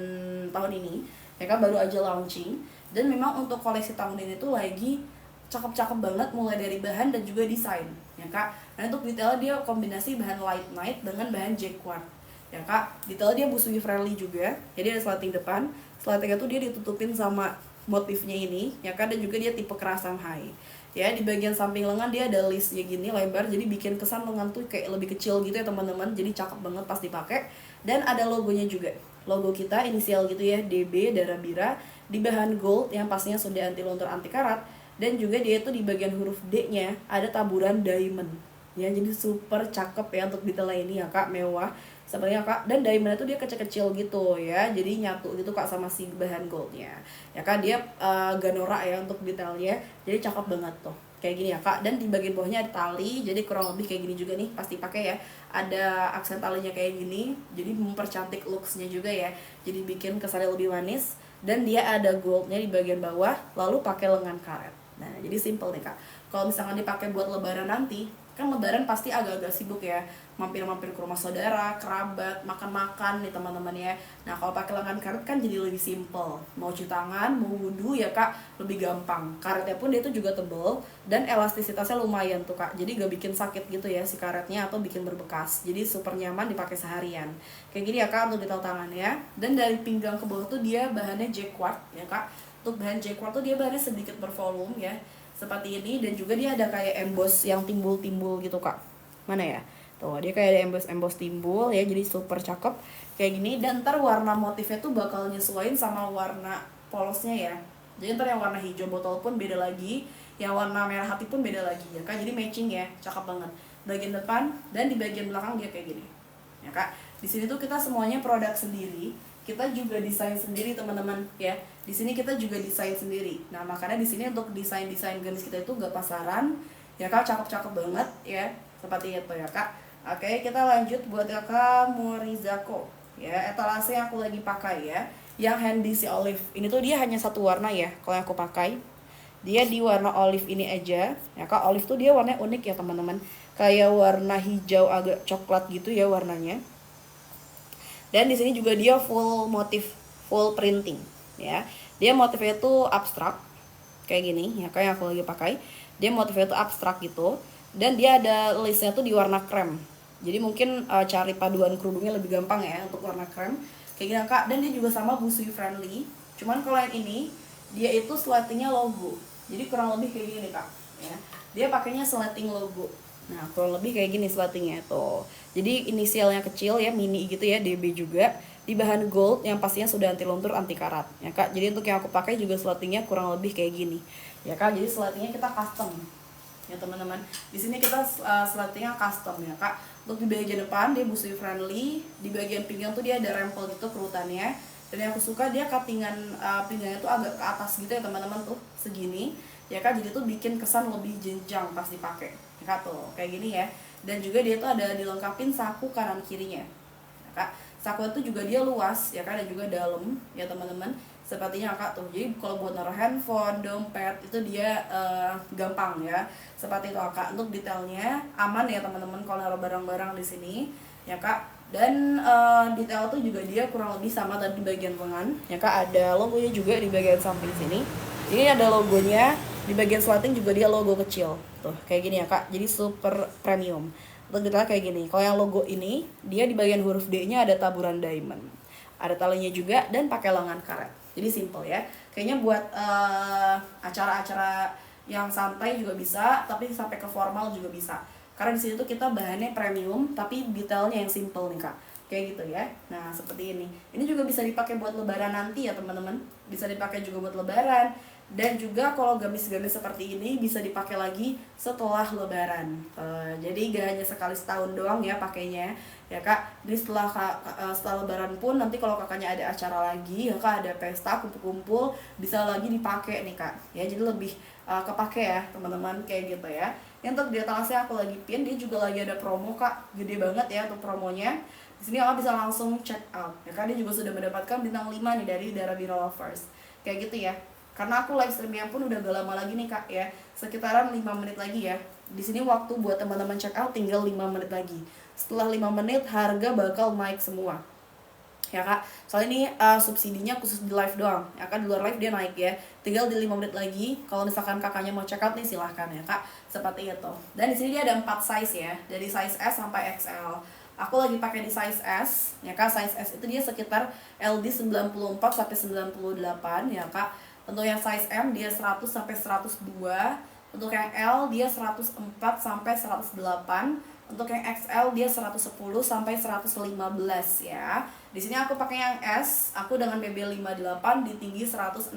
tahun ini ya kak, baru aja launching. Dan memang untuk koleksi tahun ini tuh lagi cakep-cakep banget, mulai dari bahan dan juga desain ya kak. Nah untuk detailnya dia kombinasi bahan light night dengan bahan jacquard ya kak. Detailnya dia busui friendly juga, jadi ada slating depan, slatingnya tuh dia ditutupin sama motifnya ini ya kak. Dan juga dia tipe kerasang high ya. Di bagian samping lengan dia ada listnya gini lebar, jadi bikin kesan lengan tuh kayak lebih kecil gitu ya teman-teman, jadi cakep banget pas dipakai. Dan ada logonya juga, logo kita inisial gitu ya, DB Darabira, di bahan gold yang pastinya sudah anti luntur anti karat. Dan juga dia itu di bagian huruf D nya ada taburan diamond ya, jadi super cakep ya untuk detailnya ini ya kak, mewah sebenarnya kak. Dan diamondnya tuh dia kecil-kecil gitu ya, jadi nyatu gitu kak sama si bahan goldnya ya kak. Dia ganora ya untuk detailnya, jadi cakep banget tuh kayak gini ya kak. Dan di bagian bawahnya ada tali, jadi kurang lebih kayak gini juga nih pasti pakai ya. Ada aksen talinya kayak gini, jadi mempercantik looksnya juga ya, jadi bikin kesannya lebih manis. Dan dia ada goldnya di bagian bawah, lalu pakai lengan karet. Nah jadi simple nih kak. Kalau misalkan dipakai buat lebaran nanti, kan lebaran pasti agak-agak sibuk ya, mampir-mampir ke rumah saudara, kerabat, makan-makan nih teman-teman ya. Nah kalau pakai lengan karet kan jadi lebih simple, mau cuci tangan, mau wudhu ya kak, lebih gampang. Karetnya pun dia itu juga tebel dan elastisitasnya lumayan tuh kak, jadi gak bikin sakit gitu ya si karetnya atau bikin berbekas, jadi super nyaman dipakai seharian kayak gini ya kak untuk detail tangannya. Dan dari pinggang ke bawah tuh dia bahannya jacquard ya kak. Untuk bahan jacquard tuh dia bahannya sedikit bervolume ya, seperti ini. Dan juga dia ada kayak emboss yang timbul-timbul gitu kak, mana ya tuh, dia kayak ada emboss timbul ya, jadi super cakep kayak gini. Dan ntar warna motifnya tuh bakal nyesuaiin sama warna polosnya ya, jadi ntar yang warna hijau botol pun beda lagi, yang warna merah hati pun beda lagi ya kak, jadi matching ya, cakep banget bagian depan. Dan di bagian belakang dia kayak gini ya kak. Di sini tuh kita semuanya produk sendiri, kita juga desain sendiri teman-teman ya. Di sini kita juga desain sendiri. Nah makanya di sini untuk desain gamis kita itu gak pasaran ya kak, cakep-cakep banget ya, seperti itu ya kak. Oke, kita lanjut buat kakak Morizako ya, etalase yang aku lagi pakai ya, yang handy si olive ini tuh dia hanya satu warna ya kalau yang aku pakai, dia di warna olive ini aja ya kak. Olive tuh dia warnanya unik ya teman-teman, kayak warna hijau agak coklat gitu ya warnanya. Dan di sini juga dia full motif, full printing ya. Dia motifnya tuh abstrak kayak gini ya, kayak yang aku lagi pakai. Dia motifnya tuh abstrak gitu, dan dia ada lace-nya tuh di warna krem. Jadi mungkin cari paduan kerudungnya lebih gampang ya untuk warna krem kayak gini kak. Dan dia juga sama busui friendly, cuman kalau yang ini dia itu slatingnya logo, jadi kurang lebih kayak gini kak ya. Dia pakainya slating logo. Nah kurang lebih kayak gini slatingnya tuh. Jadi inisialnya kecil ya, mini gitu ya, DB juga. Di bahan gold yang pastinya sudah anti luntur, anti karat ya kak. Jadi untuk yang aku pakai juga slatingnya kurang lebih kayak gini ya kak. Jadi slatingnya kita custom ya teman-teman. Di sini kita slatingnya custom ya kak. Untuk di bagian depan dia busui friendly, di bagian pinggang tuh dia ada rempel gitu kerutannya. Dan yang aku suka dia cuttingan pinggangnya tuh agak ke atas gitu ya teman-teman, tuh segini ya kak. Jadi tuh bikin kesan lebih jenjang pas dipakai ya kak, tuh kayak gini ya. Dan juga dia tuh ada dilengkapin saku kanan kirinya ya kak. Saku itu juga dia luas ya kak, dan juga dalam ya teman-teman, sepertinya kak tuh. Jadi kalau buat naruh handphone, dompet itu dia gampang ya, seperti itu kak. Untuk detailnya aman ya teman-teman kalau naruh barang-barang di sini ya kak. Dan detail tuh juga dia kurang lebih sama tadi di bagian lengan ya kak. Ada logonya juga di bagian samping sini. Ini ada logonya di bagian slating juga, dia logo kecil tuh kayak gini ya kak. Jadi super premium. Untuk detail kayak gini. Kalau yang logo ini dia di bagian huruf D-nya ada taburan diamond, ada talinya juga, dan pakai lengan karet. Jadi simple ya. Kayaknya buat acara-acara yang santai juga bisa, tapi sampai ke formal juga bisa. Karena di sini tuh kita bahannya premium, tapi detailnya yang simple nih kak. Kayak gitu ya. Nah seperti ini. Ini juga bisa dipakai buat lebaran nanti ya teman-teman. Bisa dipakai juga buat lebaran. Dan juga kalau gamis-gamis seperti ini bisa dipakai lagi setelah lebaran. Jadi gak hanya sekali setahun doang ya pakainya ya kak. Jadi setelah lebaran pun nanti kalau kakaknya ada acara lagi ya kak, ada pesta kumpul-kumpul, bisa lagi dipakai nih kak ya. Jadi lebih kepake ya teman-teman kayak gitu ya. Yang untuk di etalase aku lagi pin, dia juga lagi ada promo kak, gede banget ya untuk promonya. Di sini kakak bisa langsung check out ya kak. Dia juga sudah mendapatkan bintang 5 nih dari Darabiro Lovers kayak gitu ya. Karena aku live streamnya pun udah gak lama lagi nih kak ya, sekitaran 5 menit lagi ya. Di sini waktu buat teman-teman check out tinggal 5 menit lagi. Setelah 5 menit harga bakal naik semua ya kak. Soalnya ini subsidinya khusus di live doang ya kan, di luar live dia naik ya. Tinggal di 5 menit lagi. Kalau misalkan kakaknya mau check out nih silahkan ya kak, seperti itu. Dan di sini dia ada 4 size ya, dari size S sampai XL. Aku lagi pakai di size S ya kak. Size S itu dia sekitar LD 94 sampai 98 ya kak. Untuk yang size M dia 100 sampai 102. Untuk yang L dia 104 sampai 108. Untuk yang XL dia 110 sampai 115 ya. Di sini aku pakai yang S, aku dengan BB 58 di tinggi 165.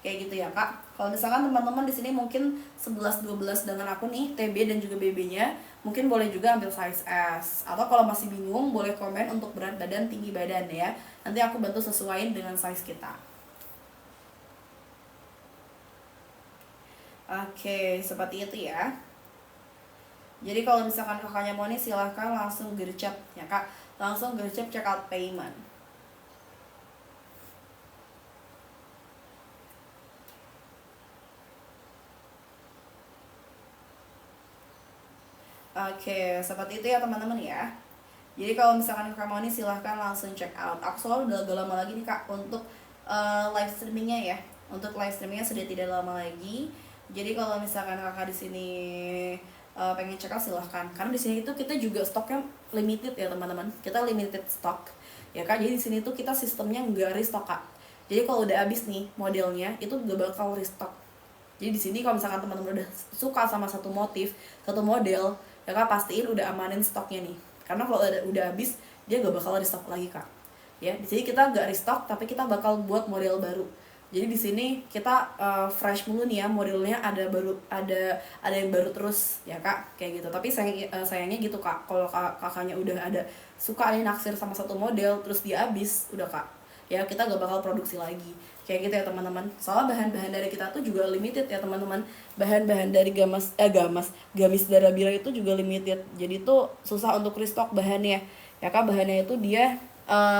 Kayak gitu ya, Kak. Kalau misalkan teman-teman di sini mungkin 11 12 dengan aku nih, TB dan juga BB-nya, mungkin boleh juga ambil size S. Atau kalau masih bingung boleh komen untuk berat badan, tinggi badan ya. Nanti aku bantu sesuaiin dengan size kita. Oke, seperti itu ya. Jadi kalau misalkan kakaknya mau nih silahkan langsung gercep ya kak. Langsung gercep check out payment. Oke, seperti itu ya teman-teman ya. Jadi kalau misalkan kakak mau nih silahkan langsung check out. Aku soalnya udah gak lama lagi nih kak untuk live streamingnya ya. Untuk live streamingnya sudah tidak lama lagi. Jadi kalau misalkan kakak di sini pengen check out silahkan. Karena di sini itu kita juga stoknya limited ya teman-teman. Kita limited stock ya kak. Jadi di sini tuh kita sistemnya nggak restock kak. Jadi kalau udah habis nih modelnya itu gak bakal restock. Jadi di sini kalau misalkan teman-teman udah suka sama satu motif, satu model, ya kak pastiin udah amanin stoknya nih. Karena kalau udah habis dia gak bakal restock lagi kak. Ya di sini kita gak restock tapi kita bakal buat model baru. Jadi di sini kita fresh mulu nih ya, modelnya ada yang baru terus ya kak, kayak gitu. Tapi sayangnya gitu kak, kalau kakaknya udah ada suka nih naksir sama satu model terus dia habis, udah kak, ya kita gak bakal produksi lagi kayak gitu ya teman-teman. Soalnya bahan-bahan dari kita tuh juga limited ya teman-teman. Bahan-bahan dari gamis Darabira itu juga limited, jadi tuh susah untuk restock bahannya ya kak. Bahannya itu dia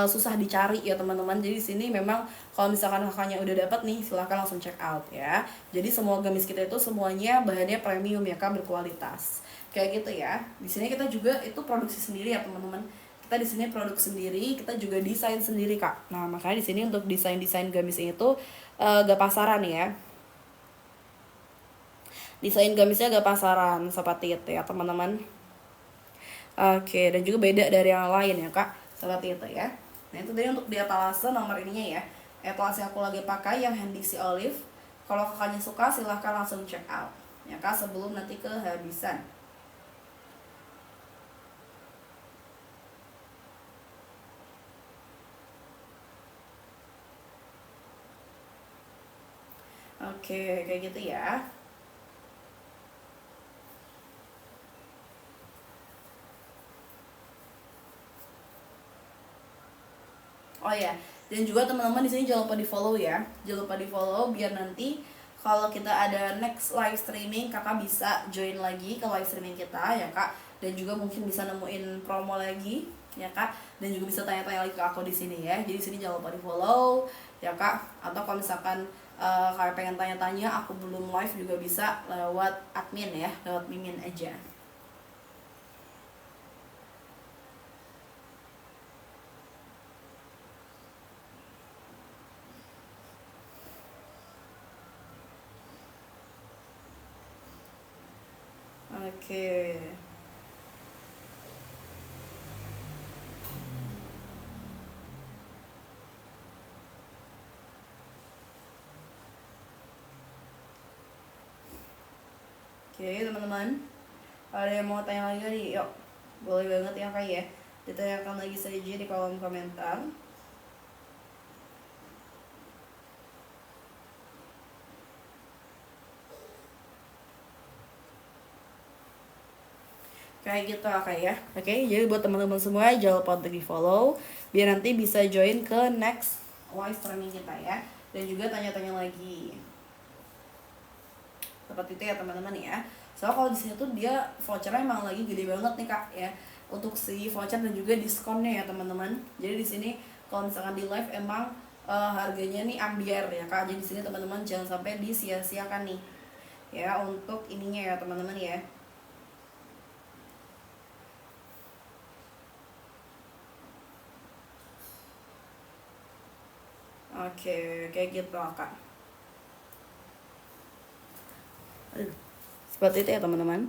susah dicari ya teman-teman. Jadi di sini memang kalau misalkan kakaknya udah dapat nih, silahkan langsung check out ya. Jadi semua gamis kita itu semuanya bahannya premium ya kak, berkualitas kayak gitu ya. Di sini kita juga itu produksi sendiri ya teman-teman. Kita di sini produk sendiri, kita juga desain sendiri kak. Nah makanya di sini untuk desain gamis itu gak pasaran ya. Desain gamisnya gak pasaran seperti itu ya teman-teman. Oke, dan juga beda dari yang lain ya kak, seperti itu ya. Nah itu tadi untuk di etalase nomor ininya ya. Etalase aku lagi pakai yang Handisi Olive. Kalau kakaknya suka silahkan langsung check out ya kak, sebelum nanti kehabisan. Oke, kayak gitu ya. Oh ya, dan juga teman-teman di sini jangan lupa di follow ya, jangan lupa di follow biar nanti kalau kita ada next live streaming kakak bisa join lagi ke live streaming kita ya kak, dan juga mungkin bisa nemuin promo lagi ya kak, dan juga bisa tanya-tanya lagi ke aku di sini ya. Jadi di sini jangan lupa di follow ya kak, atau kalau misalkan kalian pengen tanya-tanya aku belum live juga bisa lewat admin ya, lewat mimin aja. Oke. Oke teman-teman, ada yang mau tanya lagi nih, yuk boleh banget ya kak ya, ditanyakan lagi saja di kolom komentar. Kayak gitu kak ya. Oke, jadi buat teman-teman semua jangan lupa untuk di follow biar nanti bisa join ke next live streaming kita ya, dan juga tanya-tanya lagi seperti itu ya teman-teman ya. Soalnya kalau di sini tuh dia vouchernya emang lagi gede banget nih kak ya, untuk si voucher dan juga diskonnya ya teman-teman. Jadi di sini kalau misalkan di live emang harganya nih ambiar ya kak. Jadi di sini teman-teman jangan sampai disia-siakan nih ya untuk ininya ya teman-teman ya. Oke, kayak gitu kak. Aduh, seperti itu ya teman-teman.